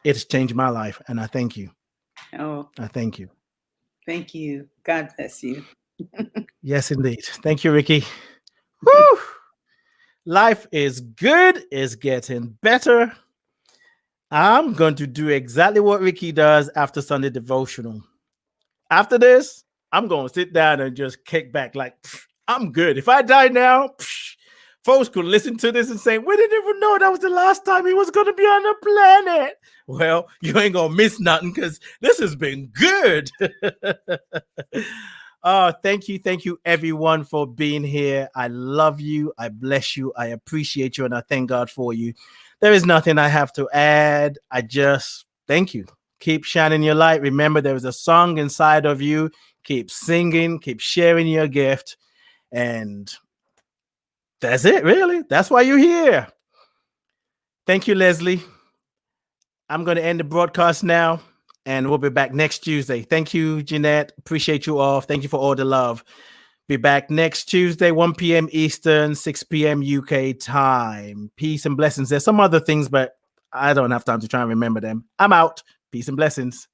it's changed my life. And I thank you. Oh, I thank you. Thank you. God bless you. Yes, indeed. Thank you, Rickie. Woo! Life is good. It's getting better. I'm going to do exactly what Rickie does after Sunday Devotional. After this, I'm going to sit down and just kick back like, I'm good. If I die now, folks could listen to this and say, we didn't even know that was the last time he was going to be on the planet. Well, you ain't going to miss nothing, because this has been good. Thank you, everyone, for being here. I love you. I bless you. I appreciate you. And I thank God for you. There is nothing I have to add. I just thank you. Keep shining your light. Remember, there is a song inside of you. Keep singing. Keep sharing your gift. And that's it, really. That's why you're here. Thank you, Leslie. I'm going to end the broadcast now. And we'll be back next Tuesday. Thank you, Jeanette. Appreciate you all. Thank you for all the love. Be back next Tuesday, 1 p.m. Eastern, 6 p.m. UK time. Peace and blessings. There's some other things, but I don't have time to try and remember them. I'm out. Peace and blessings.